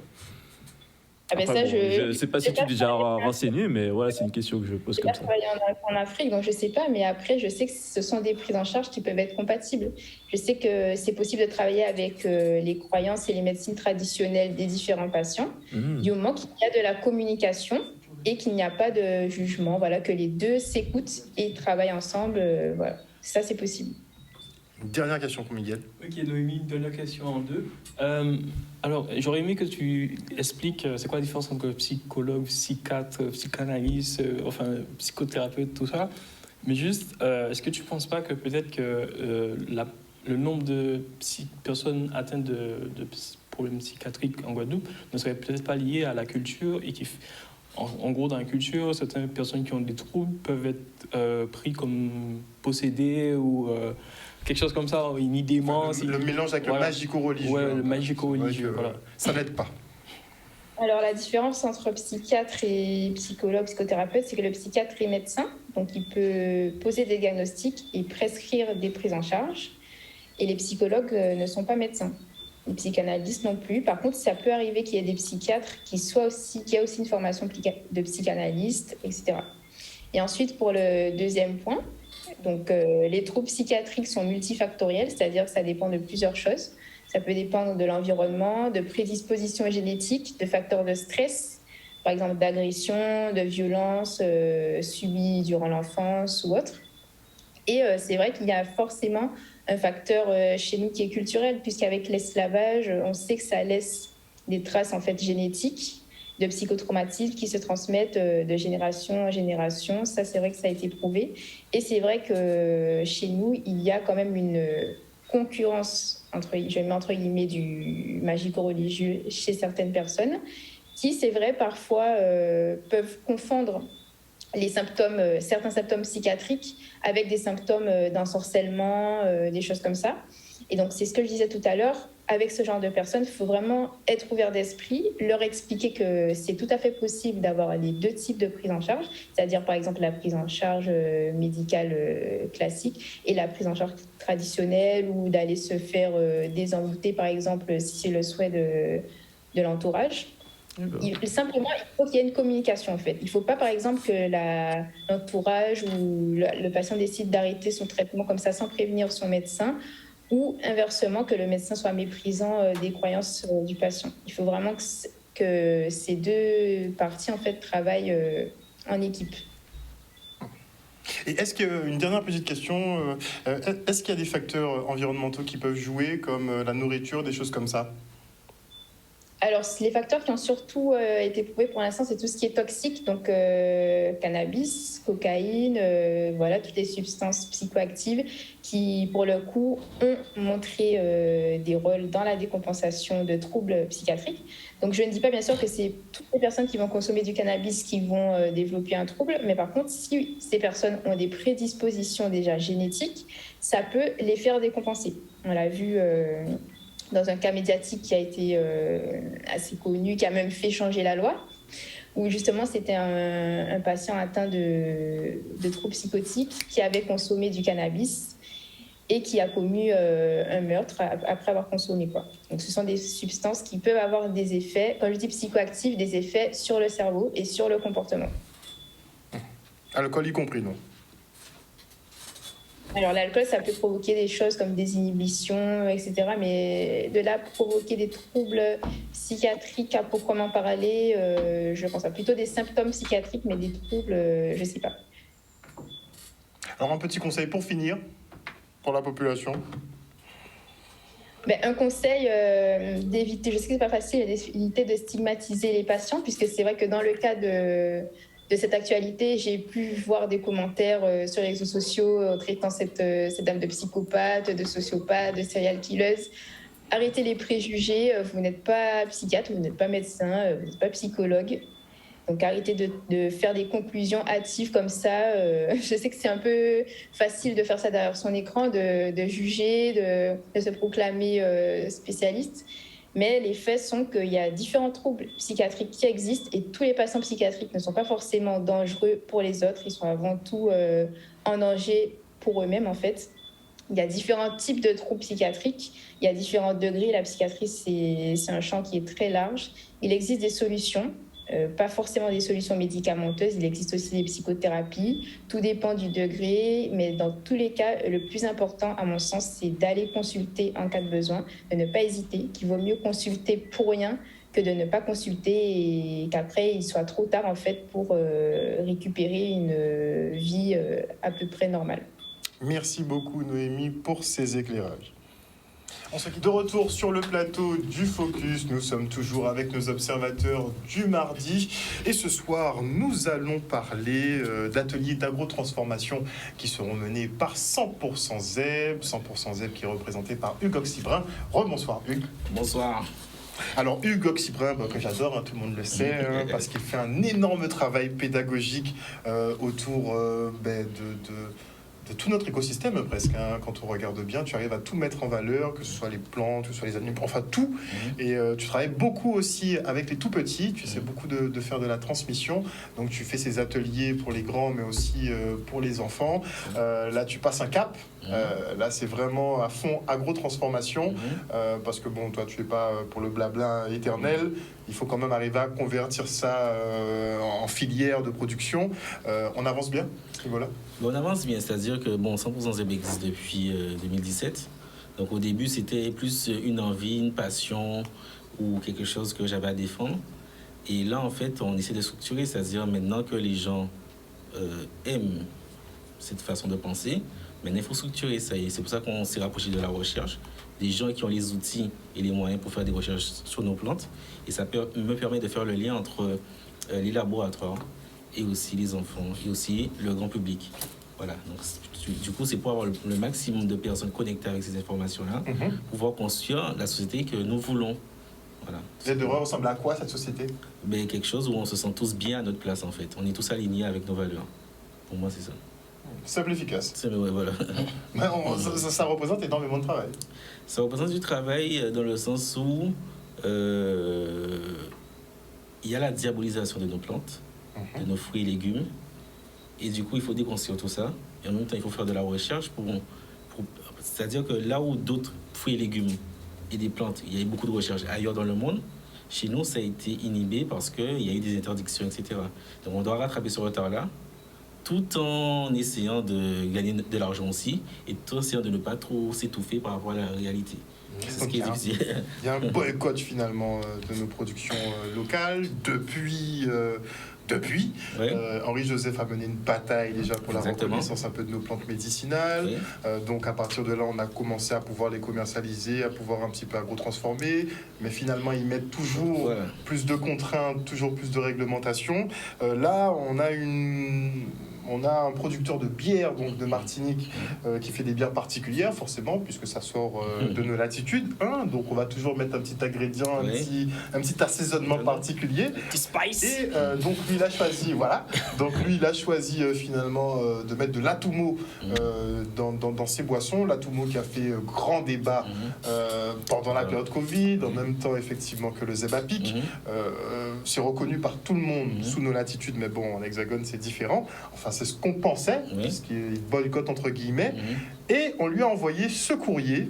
Speaker 5: Ah ben
Speaker 3: Après,
Speaker 5: ça,
Speaker 3: je ne sais pas si tu es déjà renseigné, mais voilà, c'est une question que je pose comme ça.
Speaker 5: J'ai travaillé en Afrique, donc je ne sais pas, mais après, je sais que ce sont des prises en charge qui peuvent être compatibles. Je sais que c'est possible de travailler avec les croyances et les médecines traditionnelles des différents patients, du moment qu'il y a de la communication et qu'il n'y a pas de jugement, voilà, que les deux s'écoutent et travaillent ensemble, voilà. Ça, c'est possible.
Speaker 1: Une dernière question pour Miguel.
Speaker 2: Ok, Noémie, une dernière question en deux. Alors, j'aurais aimé que tu expliques c'est quoi la différence entre psychologue, psychiatre, psychanalyste, psychothérapeute, tout ça. Mais juste, est-ce que tu ne penses pas que peut-être que le nombre de personnes atteintes de problèmes psychiatriques en Guadeloupe ne serait peut-être pas lié à la culture et En gros, dans la culture, certaines personnes qui ont des troubles peuvent être pris comme possédées ou quelque chose comme ça, une idée démence.
Speaker 1: Le mélange avec le magico-religieux.
Speaker 2: Ouais, le magico-religieux, voilà.
Speaker 1: Ça n'aide pas.
Speaker 5: Alors, la différence entre psychiatre et psychologue, psychothérapeute, c'est que le psychiatre est médecin, donc il peut poser des diagnostics et prescrire des prises en charge. Et les psychologues ne sont pas médecins. Les psychanalystes non plus. Par contre, ça peut arriver qu'il y ait des psychiatres qui aient aussi une formation de psychanalyste, etc. Et ensuite, pour le deuxième point, donc, les troubles psychiatriques sont multifactoriels, c'est-à-dire que ça dépend de plusieurs choses. Ça peut dépendre de l'environnement, de prédispositions génétiques, de facteurs de stress, par exemple d'agression, de violence subies durant l'enfance ou autre. Et c'est vrai qu'il y a forcément un facteur chez nous qui est culturel, puisqu'avec l'esclavage, on sait que ça laisse des traces en fait génétiques de psychotraumatismes qui se transmettent de génération en génération. Ça, c'est vrai que ça a été prouvé. Et c'est vrai que chez nous, il y a quand même une concurrence, je mets entre guillemets, du magico-religieux chez certaines personnes, qui, c'est vrai, parfois peuvent confondre les symptômes, certains symptômes psychiatriques avec des symptômes d'ensorcellement, des choses comme ça. Et donc, c'est ce que je disais tout à l'heure. Avec ce genre de personnes, il faut vraiment être ouvert d'esprit, leur expliquer que c'est tout à fait possible d'avoir les deux types de prise en charge, c'est-à-dire par exemple la prise en charge médicale classique et la prise en charge traditionnelle, ou d'aller se faire désenvoûter par exemple si c'est le souhait de l'entourage. Simplement, il faut qu'il y ait une communication en fait. Il ne faut pas par exemple que l'entourage ou le patient décide d'arrêter son traitement comme ça sans prévenir son médecin, ou inversement que le médecin soit méprisant des croyances du patient. Il faut vraiment que ces deux parties en fait travaillent en équipe.
Speaker 1: Et est-ce qu'il y a une dernière petite question, est-ce qu'il y a des facteurs environnementaux qui peuvent jouer, comme la nourriture, des choses comme ça?
Speaker 5: Alors, les facteurs qui ont surtout été prouvés pour l'instant, c'est tout ce qui est toxique, donc cannabis, cocaïne, voilà, toutes les substances psychoactives qui, pour le coup, ont montré des rôles dans la décompensation de troubles psychiatriques. Donc, je ne dis pas bien sûr que c'est toutes les personnes qui vont consommer du cannabis qui vont développer un trouble, mais par contre, si ces personnes ont des prédispositions déjà génétiques, ça peut les faire décompenser. On l'a vu dans un cas médiatique qui a été assez connu, qui a même fait changer la loi, où justement c'était un patient atteint de troubles psychotiques qui avait consommé du cannabis et qui a commis un meurtre après avoir consommé, quoi. Donc ce sont des substances qui peuvent avoir des effets, quand je dis psychoactifs, des effets sur le cerveau et sur le comportement.
Speaker 1: Alcool y compris, non?
Speaker 5: Alors l'alcool, ça peut provoquer des choses comme des inhibitions, etc. Mais de là provoquer des troubles psychiatriques à proprement parler, je pense à plutôt des symptômes psychiatriques, mais des troubles, je ne sais pas.
Speaker 1: Alors un petit conseil pour finir, pour la population.
Speaker 5: Un conseil, d'éviter, je sais que ce n'est pas facile, d'éviter de stigmatiser les patients, puisque c'est vrai que dans le cas de cette actualité, j'ai pu voir des commentaires sur les réseaux sociaux traitant cette dame de psychopathe, de sociopathe, de serial killer. Arrêtez les préjugés, vous n'êtes pas psychiatre, vous n'êtes pas médecin, vous n'êtes pas psychologue. Donc arrêtez de faire des conclusions hâtives comme ça. Je sais que c'est un peu facile de faire ça derrière son écran, de juger, de se proclamer spécialiste. Mais les faits sont qu'il y a différents troubles psychiatriques qui existent et tous les patients psychiatriques ne sont pas forcément dangereux pour les autres. Ils sont avant tout en danger pour eux-mêmes, en fait. Il y a différents types de troubles psychiatriques. Il y a différents degrés. La psychiatrie, c'est un champ qui est très large. Il existe des solutions. Pas forcément des solutions médicamenteuses, il existe aussi des psychothérapies. Tout dépend du degré, mais dans tous les cas, le plus important, à mon sens, c'est d'aller consulter en cas de besoin, de ne pas hésiter, qu'il vaut mieux consulter pour rien que de ne pas consulter et qu'après, il soit trop tard, en fait, pour récupérer une vie à peu près normale.
Speaker 1: Merci beaucoup, Noémie, pour ces éclairages. On se quitte de retour sur le plateau du Focus. Nous sommes toujours avec nos observateurs du mardi. Et ce soir, nous allons parler d'ateliers d'agro-transformation qui seront menés par 100% ZEB. 100% ZEB qui est représenté par Hugues Oxybrin. Rebonsoir, Hugues.
Speaker 4: Bonsoir.
Speaker 1: Alors Hugues Oxybrin, que j'adore, hein, tout le monde le sait, hein, parce qu'il fait un énorme travail pédagogique autour de tout notre écosystème presque. Hein. Quand on regarde bien, tu arrives à tout mettre en valeur, que ce soit les plantes, que ce soit les animaux, enfin tout. Et tu travailles beaucoup aussi avec les tout petits, tu essaies beaucoup de faire de la transmission. Donc tu fais ces ateliers pour les grands, mais aussi pour les enfants. Là, tu passes un cap. Là, c'est vraiment à fond agro-transformation, parce que bon, toi, tu n'es pas pour le blabla éternel. Il faut quand même arriver à convertir ça en filière de production. On avance bien à ce niveau-là?
Speaker 4: On avance bien, c'est-à-dire que bon, 100% Zeb existe depuis 2017. Donc au début, c'était plus une envie, une passion ou quelque chose que j'avais à défendre. Et là, en fait, on essaie de structurer, c'est-à-dire maintenant que les gens aiment cette façon de penser, maintenant il faut structurer ça. Et c'est pour ça qu'on s'est rapproché de la recherche, des gens qui ont les outils et les moyens pour faire des recherches sur nos plantes. Et ça me permet de faire le lien entre les laboratoires et aussi les enfants, et aussi le grand public. Voilà, donc du coup, c'est pour avoir le maximum de personnes connectées avec ces informations-là, pour pouvoir construire la société que nous voulons. Voilà.
Speaker 1: Elle devrait ressembler à quoi, cette société?
Speaker 4: Mais quelque chose où on se sent tous bien à notre place, en fait. On est tous alignés avec nos valeurs. Pour moi, c'est ça.
Speaker 1: Simple, efficace.
Speaker 4: Ouais, voilà.
Speaker 1: Mais ça représente énormément de travail.
Speaker 4: Ça représente du travail dans le sens où il y a la diabolisation de nos plantes, de nos fruits et légumes. Et du coup, il faut déconstruire tout ça. Et en même temps, il faut faire de la recherche c'est-à-dire que là où d'autres fruits et légumes et des plantes, il y a eu beaucoup de recherches ailleurs dans le monde, chez nous, ça a été inhibé parce qu'il y a eu des interdictions, etc. Donc, on doit rattraper ce retard-là, tout en essayant de gagner de l'argent aussi, et tout en essayant de ne pas trop s'étouffer par rapport à la réalité. C'est ce qui est difficile.
Speaker 1: Il y a un boycott finalement de nos productions locales depuis.
Speaker 4: Ouais.
Speaker 1: Henri-Joseph a mené une bataille déjà pour la reconnaissance un peu de nos plantes médicinales.
Speaker 4: Oui.
Speaker 1: Donc à partir de là, on a commencé à pouvoir les commercialiser, à pouvoir un petit peu agro-transformer. Mais finalement, ils mettent toujours plus de contraintes, toujours plus de réglementation. Là, on a un producteur de bière, donc de Martinique, qui fait des bières particulières, forcément, puisque ça sort de nos latitudes. Donc on va toujours mettre un petit ingrédient, un petit assaisonnement particulier.
Speaker 2: Un petit spice.
Speaker 1: Et donc lui, il a choisi, voilà. Donc lui, il a choisi finalement de mettre de l'Atumo dans ses boissons. L'Atumo qui a fait grand débat pendant la période Covid, en même temps effectivement que le Zebapic. C'est reconnu par tout le monde sous nos latitudes, mais bon, en hexagone, c'est différent. Enfin, c'est ce qu'on pensait, puisqu'il boycotte entre guillemets. Et on lui a envoyé ce courrier.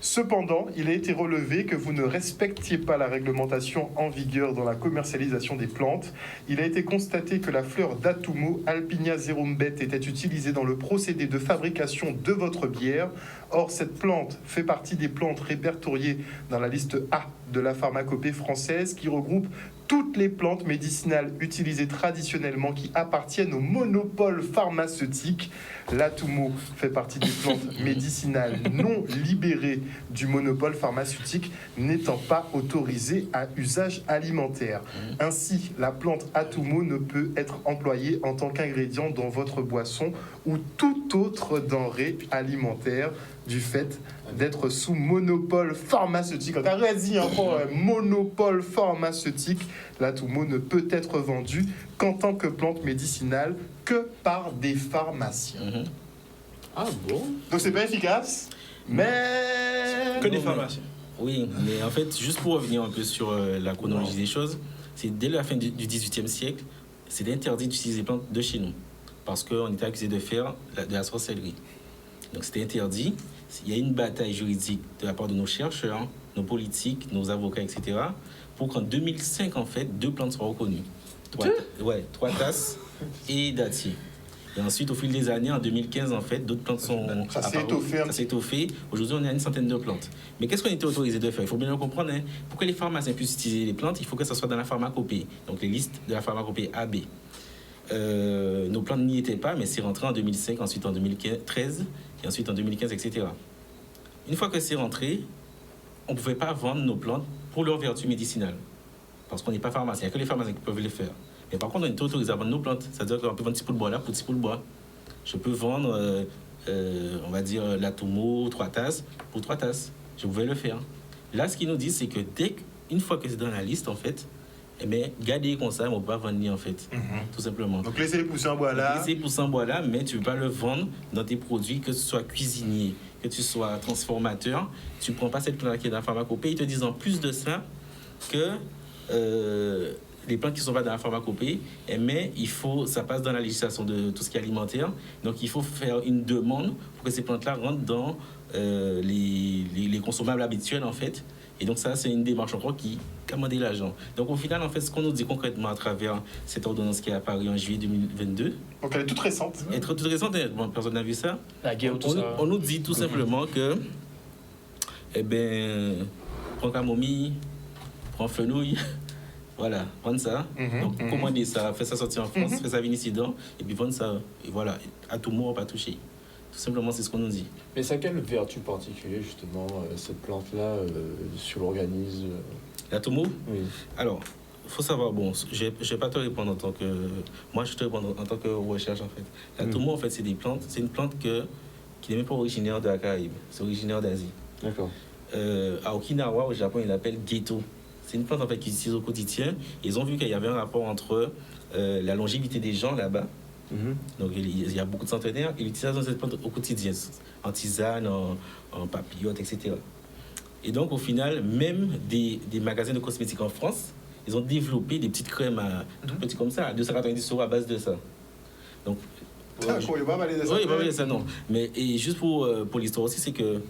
Speaker 1: Cependant, il a été relevé que vous ne respectiez pas la réglementation en vigueur dans la commercialisation des plantes. Il a été constaté que la fleur d'Atumo, Alpinia zerumbet, était utilisée dans le procédé de fabrication de votre bière. Or, cette plante fait partie des plantes répertoriées dans la liste A de la pharmacopée française qui regroupe toutes les plantes médicinales utilisées traditionnellement qui appartiennent au monopole pharmaceutique. L'Atumo fait partie des plantes médicinales non libérées du monopole pharmaceutique, n'étant pas autorisée à usage alimentaire. Ainsi, la plante Atumo ne peut être employée en tant qu'ingrédient dans votre boisson ou toute autre denrée alimentaire du fait d'être sous monopole pharmaceutique. Donc, vas-y, encore monopole pharmaceutique. L'Atumo ne peut être vendu qu'en tant que plante médicinale que par des pharmaciens.
Speaker 3: Ah bon?
Speaker 1: Donc c'est pas efficace, mais...
Speaker 6: Que des pharmaciens.
Speaker 4: Oui, mais en fait, juste pour revenir un peu sur la chronologie des choses, c'est dès la fin du XVIIIe siècle, c'est interdit d'utiliser les plantes de chez nous, parce qu'on était accusé de faire de la sorcellerie. Donc c'était interdit. Il y a une bataille juridique de la part de nos chercheurs, nos politiques, nos avocats, etc., pour qu'en 2005, en fait, 2 plantes soient reconnues. 3 tasses et dattier. Et ensuite, au fil des années, en 2015, en fait, d'autres plantes sont
Speaker 1: Ça s'est étoffé.
Speaker 4: Ça s'est étoffé. Aujourd'hui, on a une centaine de plantes. Mais qu'est-ce qu'on était autorisé de faire? Il faut bien le comprendre. Hein. Pour que les pharmaciens puissent utiliser les plantes, il faut que ça soit dans la pharmacopée. Donc, les listes de la pharmacopée AB. Nos plantes n'y étaient pas, mais c'est rentré en 2005, ensuite en 2013, et ensuite en 2015, etc. Une fois que c'est rentré, on ne pouvait pas vendre nos plantes pour leur vertu médicinale. Parce qu'on n'est pas pharmacien. Il n'y a que les pharmaciens qui peuvent le faire. Mais par contre, on est autorisé à vendre nos plantes. C'est-à-dire qu'on peut vendre 6 pots de bois là pour 6 pots de bois. Je peux vendre, on va dire, l'Atumo, 3 tasses pour 3 tasses. Je pouvais le faire. Là, ce qu'ils nous disent, c'est que dès une fois que c'est dans la liste, en fait, eh bien, gardez comme ça, mais on ne peut pas vendre, en fait, tout simplement.
Speaker 1: Donc laissez les pousser en bois là.
Speaker 4: Laissez pousser en bois là, mais tu ne peux pas le vendre dans tes produits, que tu sois cuisinier, que tu sois transformateur. Tu ne prends pas cette plante qui est dans la pharmacopée. Ils te disent en plus de ça que les plantes qui ne sont pas dans la pharmacopée, mais ça passe dans la législation de tout ce qui est alimentaire. Donc il faut faire une demande pour que ces plantes-là rentrent dans les consommables habituels, en fait. Et donc ça, c'est une démarche encore qui commande l'argent. Donc au final, en fait, ce qu'on nous dit concrètement à travers cette ordonnance qui est apparue en juillet 2022,
Speaker 1: Donc elle est toute récente.
Speaker 4: elle est toute récente, bon, personne n'a vu ça.
Speaker 2: La guerre, tout ça.
Speaker 4: On nous dit tout simplement que, eh ben, prends camomille, prends fenouil, voilà, prends ça. Donc commandez ça, fais ça sortir en France, fais ça venir ici dedans, et puis vendre ça, et voilà, à tout moment, pas toucher. Tout simplement, c'est ce qu'on nous dit.
Speaker 3: Mais ça a quelle vertu particulière, justement, cette plante-là, sur l'organisme?
Speaker 4: La tomo.
Speaker 3: Oui.
Speaker 4: Alors, il faut savoir, bon, je vais pas te répondre en tant que... Moi, je te réponds en tant que recherche, en fait. La tomo, en fait, c'est des plantes. C'est une plante qui n'est même pas originaire de la Caraïbe. C'est originaire d'Asie.
Speaker 3: D'accord.
Speaker 4: À Okinawa, au Japon, ils l'appellent Geto. C'est une plante, en fait, qu'ils utilisent au quotidien. Ils ont vu qu'il y avait un rapport entre la longévité des gens là-bas. Donc, il y a beaucoup de centenaires. Ils utilisent cette plante au quotidien, en tisane, en papillote, etc. Et donc, au final, même des magasins de cosmétiques en France, ils ont développé des petites crèmes tout petits comme ça, à 290 € à base de ça. Donc,
Speaker 1: Ah, je ne pas parler de ça.
Speaker 4: oui, il va parler de ça, non. Mais et juste pour l'histoire aussi, c'est que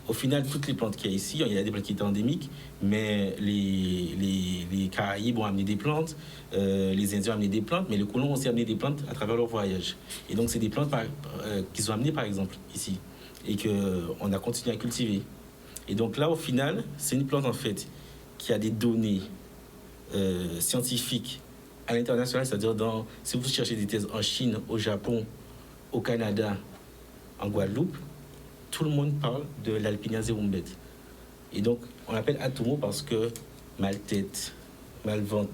Speaker 4: au final, toutes les plantes qu'il y a ici, il y a des plantes qui étaient endémiques, mais les Caraïbes ont amené des plantes, les Indiens ont amené des plantes, mais les colons ont aussi amené des plantes à travers leur voyage. Et donc, c'est des plantes qu'ils ont amenées, par exemple, ici, et qu'on a continué à cultiver. Et donc là, au final, c'est une plante, en fait, qui a des données scientifiques à l'international, c'est-à-dire si vous cherchez des thèses en Chine, au Japon, au Canada, en Guadeloupe, tout le monde parle de l'Alpinia zerumbet. Et donc, on l'appelle Atomo parce que mal tête, mal ventre,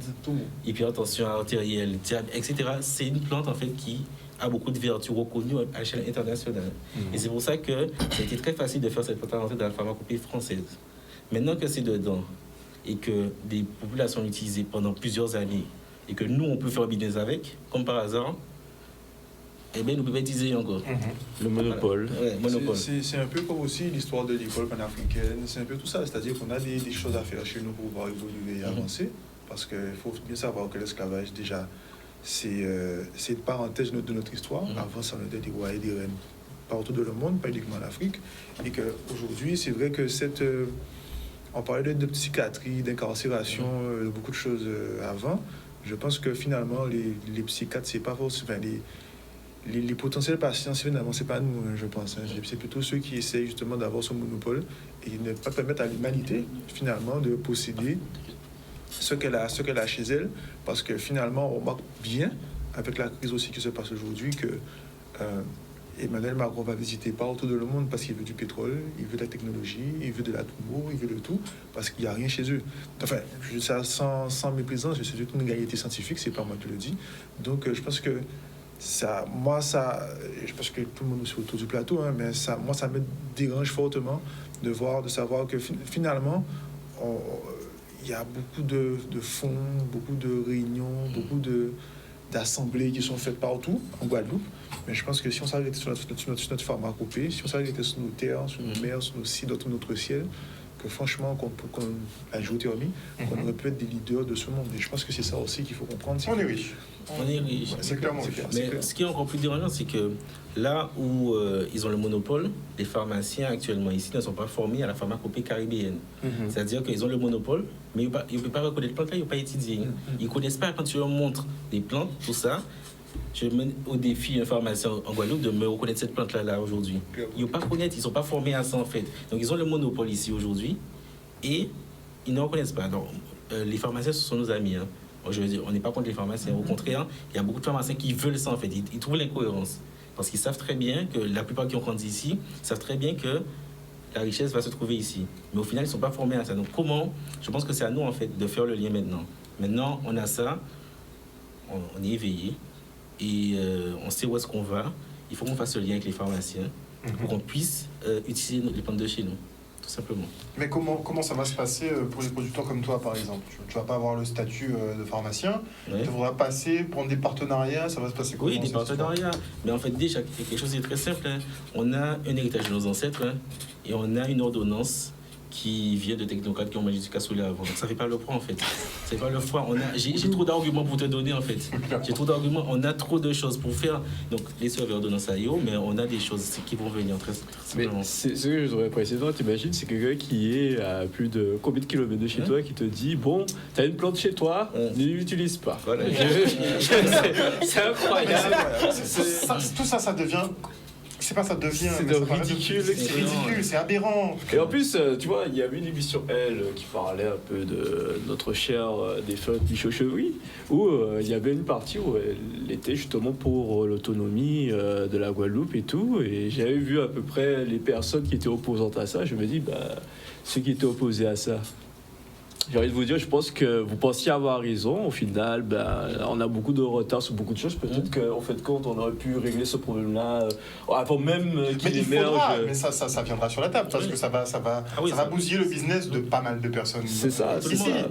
Speaker 4: hypertension artérielle, diabète, etc. C'est une plante, en fait, qui a beaucoup de vertus reconnues à l'échelle internationale. Et c'est pour ça que ça a été très facile de faire cette plante rentrer dans la pharmacopée française. Maintenant que c'est dedans et que des populations l'ont utilisé pendant plusieurs années et que nous, on peut faire business avec, comme par hasard, eh bien, nous pouvons utiliser encore.
Speaker 3: Le monopole.
Speaker 4: Voilà. Ouais, monopole.
Speaker 6: C'est un peu comme aussi l'histoire de l'école panafricaine, c'est un peu tout ça, c'est-à-dire qu'on a des choses à faire chez nous pour pouvoir évoluer et avancer, parce qu'il faut bien savoir que l'esclavage, déjà, c'est une parenthèse de notre histoire. Avant, ça on était des rois et des reines partout dans le monde, pas uniquement en Afrique, et qu'aujourd'hui, c'est vrai que on parlait de psychiatrie, d'incarcération, de beaucoup de choses avant. Je pense que finalement, les psychiatres, c'est pas forcément... Les potentiels patients, finalement, c'est pas nous, je pense. C'est plutôt ceux qui essayent justement d'avoir ce monopole et ne pas permettre à l'humanité, finalement, de posséder ce qu'elle a chez elle. Parce que finalement, on remarque bien, avec la crise aussi qui se passe aujourd'hui, que Emmanuel Macron va visiter partout dans le monde parce qu'il veut du pétrole, il veut de la technologie, il veut de la tomo, il veut de tout, parce qu'il n'y a rien chez eux. Enfin, je dis ça sans méprisance, c'est une égalité scientifique, c'est pas moi qui le dis. Donc, je pense que je pense que tout le monde est autour du plateau, mais ça me dérange fortement de savoir que finalement, il y a beaucoup de fonds, beaucoup de réunions, beaucoup d'assemblées qui sont faites partout en Guadeloupe. Mais je pense que si on s'arrêtait sur notre pharmacopée, si on s'arrêtait sur nos terres, sur nos mers, sur nos sites, dans notre ciel, que franchement, la géothermie, qu'on aurait pu être des leaders de ce monde. Et je pense que c'est ça aussi qu'il faut comprendre.
Speaker 1: On est riche.
Speaker 4: On est riche.
Speaker 1: C'est clairement riche.
Speaker 4: Mais ce qui est encore plus dérangeant, c'est que là où ils ont le monopole, les pharmaciens actuellement ici ne sont pas formés à la pharmacopée caribéenne. C'est-à-dire qu'ils ont le monopole, mais ils ne peuvent pas reconnaître les plantes, là, ils ne peuvent pas étudier. Ils ne connaissent pas, quand tu leur montres des plantes, tout ça. Je mets au défi un pharmacien en Guadeloupe de me reconnaître cette plante-là aujourd'hui. Ils ne pas connaître, ils ne sont pas formés à ça en fait. Donc ils ont le monopole ici aujourd'hui et ils ne reconnaissent pas. Donc, les pharmaciens, ce sont nos amis. Je veux dire, on n'est pas contre les pharmaciens. Au contraire, il y a beaucoup de pharmaciens qui veulent ça en fait. Ils trouvent l'incohérence. Parce qu'ils savent très bien que la plupart qui ont grandi ici savent très bien que la richesse va se trouver ici. Mais au final, ils ne sont pas formés à ça. Donc comment? Je pense que c'est à nous en fait de faire le lien maintenant. Maintenant, on a ça, on est éveillé. Et on sait où est-ce qu'on va. Il faut qu'on fasse ce lien avec les pharmaciens pour qu'on puisse utiliser les plantes de chez nous. tout simplement.
Speaker 1: Mais comment ça va se passer pour les producteurs comme toi, par exemple? Tu vas pas avoir le statut de pharmacien,
Speaker 4: Ouais.
Speaker 1: tu devras passer, prendre des partenariats, ça va se passer comment?
Speaker 4: Oui, des
Speaker 1: cette histoire?
Speaker 4: partenariats. Mais en fait, déjà, quelque chose de très simple. Hein. On a un héritage de nos ancêtres hein, et on a une ordonnance qui vient de technocrates qui ont mangé du cassoulet avant. Donc ça fait pas le poids en fait. Ça fait pas le poids. J'ai trop d'arguments pour te donner en fait. J'ai trop d'arguments. On a trop de choses pour faire. Donc les serveurs d'ordonnance à IO, mais on a des choses qui vont venir très
Speaker 3: Mais
Speaker 4: simplement.
Speaker 3: c'est ce que je voudrais préciser, t'imagines, c'est quelqu'un qui est à plus de combien de kilomètres de chez toi qui te dit bon, t'as une plante chez toi, ne l'utilise pas.
Speaker 4: Voilà.
Speaker 3: C'est incroyable.
Speaker 1: Tout ça, ça devient. C'est pas ça devient.
Speaker 3: C'est
Speaker 1: mais ça
Speaker 3: de
Speaker 1: paraît
Speaker 3: ridicule.
Speaker 1: C'est ridicule, c'est aberrant.
Speaker 3: Et en plus, tu vois, il y avait une émission, qui parlait un peu de notre cher défunt Michaud Chevry, où il y avait une partie où elle était justement pour l'autonomie de la Guadeloupe et tout. Et j'avais vu à peu près les personnes qui étaient opposantes à ça. Je me dis, ceux qui étaient opposés à ça. J'ai envie de vous dire, je pense que vous pensiez avoir raison. Au final, on a beaucoup de retard sur beaucoup de choses. Peut-être qu'en fait, compte, on aurait pu régler ce problème-là avant même
Speaker 1: Mais
Speaker 3: qu'il
Speaker 1: il faudra,
Speaker 3: émerge.
Speaker 1: mais ça viendra sur la table parce que ça va bousiller le business de pas mal de personnes.
Speaker 3: C'est ça, c'est
Speaker 1: Ici.
Speaker 3: ça.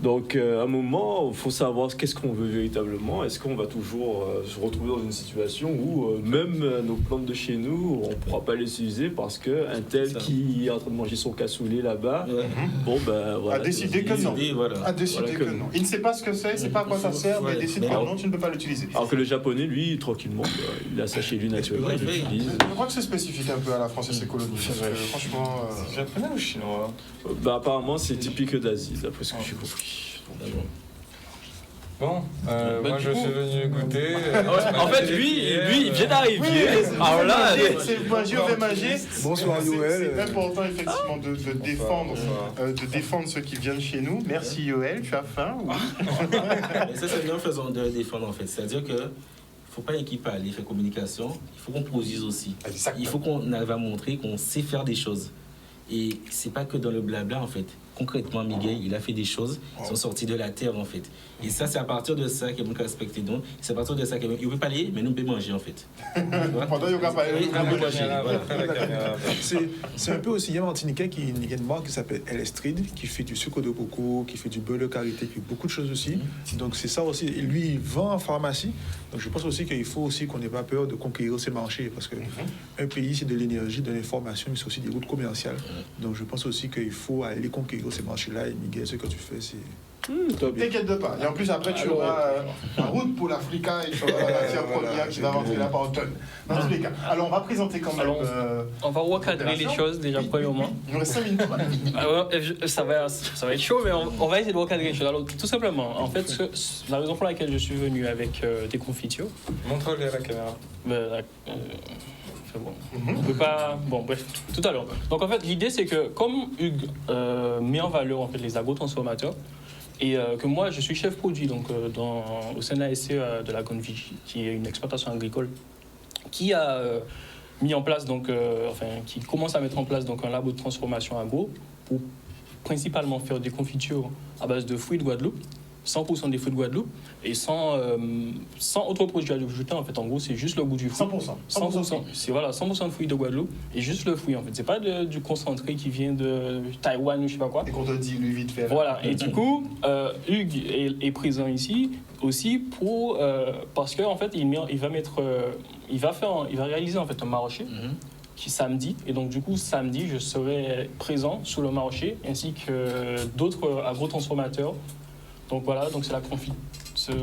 Speaker 3: Donc, à un moment, il faut savoir qu'est-ce qu'on veut véritablement. Est-ce qu'on va toujours se retrouver dans une situation où même nos plantes de chez nous, on ne pourra pas les utiliser parce qu'un tel qui est en train de manger son cassoulet là-bas, voilà.
Speaker 1: A décidé que non.
Speaker 4: Voilà.
Speaker 1: A décidé
Speaker 3: Voilà
Speaker 1: que
Speaker 3: que
Speaker 1: non. Il ne sait pas ce que c'est, il ne sait pas à quoi ça sert, mais il décide que non, tu ne peux pas l'utiliser.
Speaker 3: Alors que le japonais, lui, tranquillement, il a ça chez lui naturellement, il l'utilise.
Speaker 1: Je crois que c'est spécifique un peu à la France et ses colonies. Parce que franchement.
Speaker 7: Japonais ou chinois?
Speaker 3: Apparemment, c'est typique d'Asie, d'après ce que j'ai compris.
Speaker 7: Bon, moi je suis venu goûter.
Speaker 3: En fait, lui, il vient d'arriver. Alors là,
Speaker 1: c'est Magie au Magie.
Speaker 6: Bonsoir, Yoël.
Speaker 1: C'est important effectivement de défendre ceux qui viennent chez nous. Merci Yoël, tu as faim ou...
Speaker 4: Mais ça, c'est une façon de défendre en fait. C'est-à-dire que faut pas équiper à l'effet communication, il faut qu'on produise aussi. Il faut qu'on arrive à montrer qu'on sait faire des choses. Et c'est pas que dans le blabla en fait. Concrètement, Miguel, il a fait des choses qui sont sorties de la terre en fait. Et ça, c'est à partir de ça qu'il faut respecter. Donc, c'est à partir de ça qu'il peut pas aller, mais nous on peut manger en fait.
Speaker 1: Pendant yoga pas
Speaker 4: Oui, on peut manger. Voilà.
Speaker 6: C'est un peu aussi, il y a un Martiniquais qui il y a une marque qui s'appelle El Street, qui fait du sucre de coco, qui fait du beurre de karité, qui fait beaucoup de choses aussi. Donc c'est ça aussi. Et lui, il vend en pharmacie. Donc je pense aussi qu'il faut aussi qu'on n'ait pas peur de conquérir ces marchés. Parce que un pays, c'est de l'énergie, de l'information, mais c'est aussi des routes commerciales. Donc je pense aussi qu'il faut aller conquérir ces marchés-là. Et Miguel, ce que tu fais, c'est...
Speaker 1: T'inquiète pas. Et en plus, après, tu auras la route pour l'Africa et tu auras la matière première qui va rentrer là par tonne. Dans tous les cas. Alors, on va présenter quand même.
Speaker 2: Alors, on va recadrer les choses déjà premièrement.
Speaker 1: Il nous reste 5 minutes.
Speaker 2: Ça va être chaud, mais on va essayer de recadrer les choses. Alors, tout simplement, en fait, la raison pour laquelle je suis venu avec des confitures.
Speaker 7: Montre-les à la caméra.
Speaker 2: C'est bon. On peut pas. Bon, bref, tout à l'heure. Donc, en fait, l'idée, c'est que comme Hugues met en valeur en fait, les agrotransformateurs, et que moi, je suis chef produit donc, au sein de la SCE de la Gonvigie, qui est une exploitation agricole, qui a mis en place, donc, qui commence à mettre en place donc, un labo de transformation agro pour principalement faire des confitures à base de fruits de Guadeloupe, 100% des fruits de Guadeloupe, et sans autres produits ajoutés. En fait, en gros, c'est juste le goût du fruit. 100%. C'est voilà, 100% de fruits de Guadeloupe et juste le fruit. En fait, c'est pas du concentré qui vient de Taïwan ou je sais pas quoi.
Speaker 1: Et qu'on te dit, lui, vite fait.
Speaker 2: Voilà. Et du coup, Hugues est présent ici aussi pour parce qu'en fait, il va réaliser en fait un marché. Qui samedi, et donc du coup samedi je serai présent sur le marché ainsi que d'autres agrotransformateurs. Donc voilà, donc c'est la confiture.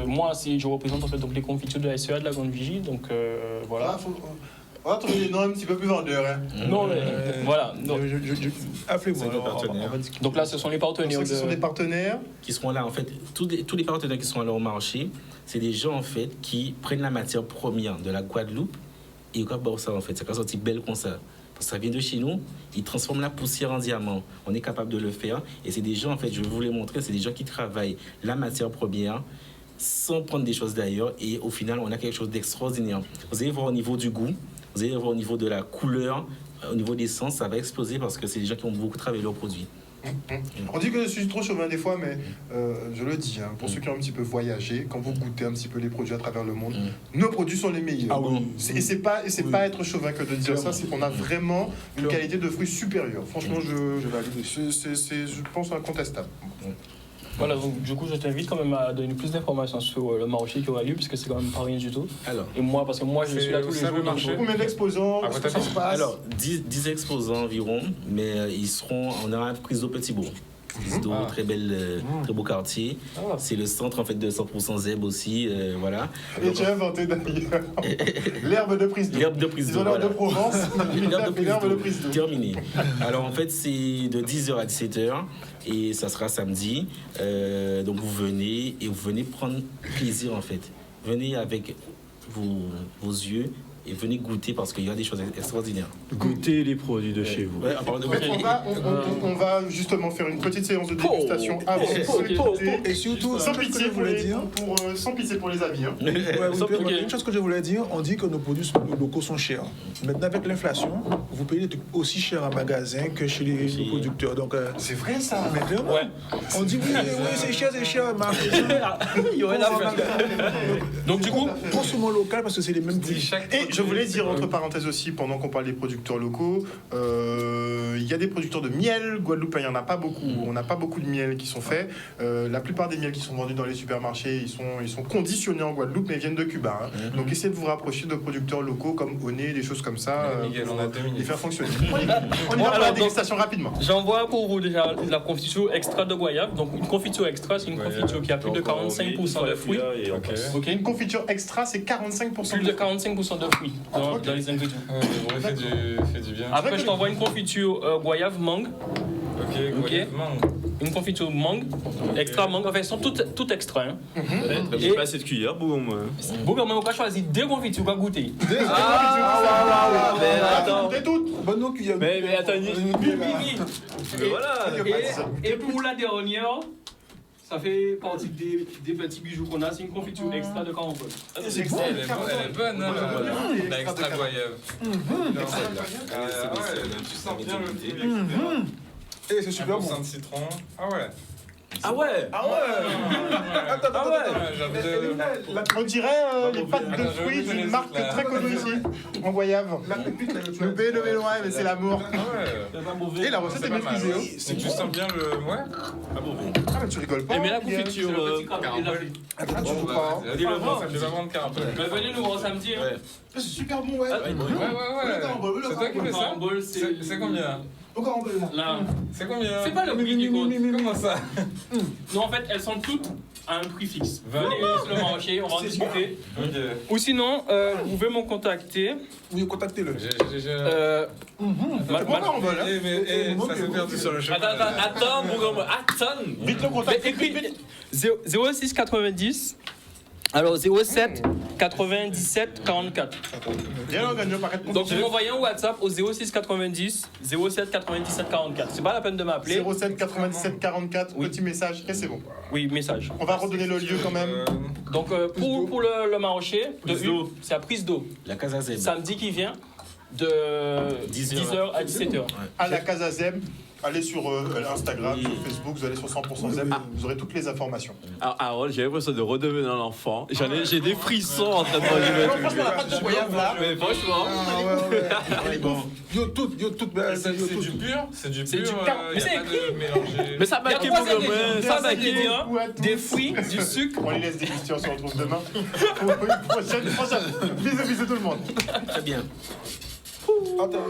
Speaker 2: Moi je représente en fait donc les confitures de la SEA de la Gonvigie, donc voilà.
Speaker 1: On va trouver des noms un petit peu plus vendeurs. Hein.
Speaker 2: Non mais voilà.
Speaker 6: Appelez-moi.
Speaker 4: C'est nos partenaires.
Speaker 2: Donc là ce sont les partenaires.
Speaker 1: Ce sont des partenaires
Speaker 4: Qui seront là en fait, tous les partenaires qui sont là au marché, c'est des gens en fait qui prennent la matière première de la Guadeloupe. Et quoi ça en fait, c'est quand sorti belle comme ça. Parce que ça vient de chez nous, ils transforment la poussière en diamant. On est capable de le faire. Et c'est des gens, en fait, je vais vous les montrer, c'est des gens qui travaillent la matière première sans prendre des choses d'ailleurs. Et au final, on a quelque chose d'extraordinaire. Vous allez voir au niveau du goût, vous allez voir au niveau de la couleur, au niveau des sens, ça va exploser parce que c'est des gens qui ont beaucoup travaillé leurs produits.
Speaker 1: On dit que je suis trop chauvin des fois, mais je le dis, pour ceux qui ont un petit peu voyagé, quand vous goûtez un petit peu les produits à travers le monde, nos produits sont les meilleurs.
Speaker 6: Ah oui.
Speaker 1: Et c'est pas être chauvin que de dire ça, c'est qu'on a vraiment une qualité de fruits supérieure. Franchement, je pense incontestable.
Speaker 2: Voilà, donc du coup, je t'invite quand même à donner plus d'informations sur le marché qui aura lieu, puisque c'est quand même pas rien du tout.
Speaker 4: Alors,
Speaker 2: Et moi, parce que moi, je suis là tous les jours.
Speaker 7: le marché.
Speaker 1: Combien d'exposants?
Speaker 7: Ah,
Speaker 1: Qu'est-ce que ça se passe?
Speaker 4: alors 10 exposants environ, mais ils seront, on aura prise d'eau Petit-Bourg. Prise d'eau, très beau quartier. C'est le centre en fait de 100% ZEB aussi, voilà.
Speaker 1: Et tu as inventé d'ailleurs l'herbe de prise d'eau.
Speaker 4: L'herbe de prise
Speaker 1: Ils
Speaker 4: d'eau,
Speaker 1: ont l'herbe
Speaker 4: voilà.
Speaker 1: de Provence, l'herbe de prise d'eau.
Speaker 4: Terminé. Alors en fait, c'est de 10h à 17h et ça sera samedi. Donc vous venez et vous venez prendre plaisir en fait. Venez avec vos yeux et venez goûter parce qu'il y a des choses extraordinaires.
Speaker 3: Goûtez les produits de chez vous.
Speaker 4: Ouais, en parlant de
Speaker 1: On va justement faire une petite séance de dégustation avant de
Speaker 6: Et surtout,
Speaker 1: sans
Speaker 6: ce que
Speaker 1: pitié
Speaker 6: je voulais dire.
Speaker 1: sans pitié pour les amis.
Speaker 6: Ouais, oui,
Speaker 2: Sans
Speaker 6: puis,
Speaker 2: piquer.
Speaker 6: une chose que je voulais dire, on dit que nos produits locaux sont chers. Maintenant, avec l'inflation, vous payez des trucs aussi chers en magasin que chez nos producteurs. Donc,
Speaker 1: C'est vrai ça.
Speaker 6: maintenant,
Speaker 2: Ouais.
Speaker 6: on dit oui, c'est cher, marché.
Speaker 2: Il y aurait la fête. Donc du coup,
Speaker 6: Consommons local parce que c'est les mêmes prix.
Speaker 1: Et je voulais dire entre parenthèses aussi, pendant qu'on parle des producteurs locaux, il y a des producteurs de miel guadeloupéen, il n'y en a pas beaucoup. On n'a pas beaucoup de miel qui sont faits. La plupart des miels qui sont vendus dans les supermarchés, ils sont conditionnés en Guadeloupe, mais viennent de Cuba. Donc essayez de vous rapprocher de producteurs locaux comme Oné, des choses comme ça,
Speaker 7: Miguel, on a 2
Speaker 1: les
Speaker 7: minutes.
Speaker 1: faire fonctionner. On y va pour la dégustation rapidement.
Speaker 2: j'envoie pour vous déjà la confiture extra de goyave. Donc une confiture extra, c'est une confiture qui a plus de 45% de fruits. Ok.
Speaker 1: Une confiture extra, c'est 45%
Speaker 2: Plus de 45% de fruits dans les ingrédients.
Speaker 7: Fait du bien.
Speaker 2: Après, je t'envoie une confiture goyave mangue.
Speaker 7: Ok, mangue.
Speaker 2: Une confiture mangue, extra mangue. Enfin, elles sont toutes extra. Hein.
Speaker 3: J'ai pas cette cuillère, bon, moi.
Speaker 2: Bon, quand même, on va choisir deux confitures pour goûter.
Speaker 3: Mais attends.
Speaker 1: Des toutes.
Speaker 6: Bon, donc, il y a
Speaker 3: Mais attends, voilà.
Speaker 2: Et pour la dernière, ça fait partie des petits bijoux qu'on a. C'est une confiture extra de caramel.
Speaker 7: Elle est bonne, hein, la extra goyave. Tu sens bien le fruit, etc.
Speaker 6: Et c'est super bon.
Speaker 7: 1% de citron. Ah ouais.
Speaker 3: Ah ouais.
Speaker 6: Attends.
Speaker 1: On dirait les pâtes de fruits d'une marque très connue ici, en Goyave. Le B, le loin, mais c'est l'amour.
Speaker 7: Ah ouais.
Speaker 1: Et la recette est maîtrisée. Oh.
Speaker 7: C'est que tu sens bien le. Ouais.
Speaker 1: Ah, mais tu rigoles pas.
Speaker 2: Et mais la
Speaker 1: Miguel.
Speaker 2: confiture,
Speaker 1: Attends, tu joues pas.
Speaker 7: Vas-y, je vais vendre caramel.
Speaker 2: venez nous voir samedi. Hein.
Speaker 1: C'est super bon, ouais.
Speaker 7: Ouais. C'est toi qui fais ça
Speaker 2: Caramel,
Speaker 7: C'est combien
Speaker 2: là.
Speaker 7: C'est combien
Speaker 2: C'est pas le prix qui compte.
Speaker 7: Comment ça
Speaker 2: Non, en fait, elles sont toutes à un prix fixe. Venez sur le marché, on va en discuter.
Speaker 7: Ok.
Speaker 2: Ou sinon, vous pouvez me contacter.
Speaker 6: Oui, contactez-le.
Speaker 7: Mais ça s'est perdu sur le chemin.
Speaker 2: Attends, attends.
Speaker 1: Vite le contact.
Speaker 2: Écris 06 90. Alors 07 97 44.
Speaker 1: Viens, on gagne pas 4
Speaker 2: Donc vous m'envoyez un WhatsApp au 06 90 07 97 44. C'est pas la peine de m'appeler.
Speaker 1: 07 97 44,
Speaker 2: Oui.
Speaker 1: petit message, et c'est bon.
Speaker 2: Oui, message.
Speaker 1: On va redonner le lieu quand même.
Speaker 2: Donc pour le marché, c'est à prise d'eau.
Speaker 4: La Casa Zeb.
Speaker 2: Samedi qui vient de 10h à 17h.
Speaker 1: À la Casa Zeb. Allez sur Instagram, sur Facebook, vous allez sur 100% Zeb, vous aurez toutes les informations.
Speaker 3: Alors, j'ai l'impression de redevenir un enfant. J'ai des frissons en train de manger.
Speaker 1: Franchement, la pâte de goyave là.
Speaker 3: Mais franchement.
Speaker 6: Yo, tout.
Speaker 7: C'est du pur. C'est du
Speaker 2: C'est
Speaker 7: pur.
Speaker 2: du car- mais c'est
Speaker 7: y a pas de mélangé.
Speaker 3: Mais ça
Speaker 2: Il y a
Speaker 3: m'a
Speaker 2: trois
Speaker 3: pour
Speaker 2: ingrédients.
Speaker 3: ça
Speaker 2: Ça
Speaker 3: m'a
Speaker 2: ingrédients, des fruits, du sucre.
Speaker 1: On les laisse déguster, on se retrouve demain. Pour une prochaine. Bisous tout le monde.
Speaker 4: Très bien.
Speaker 6: Attends.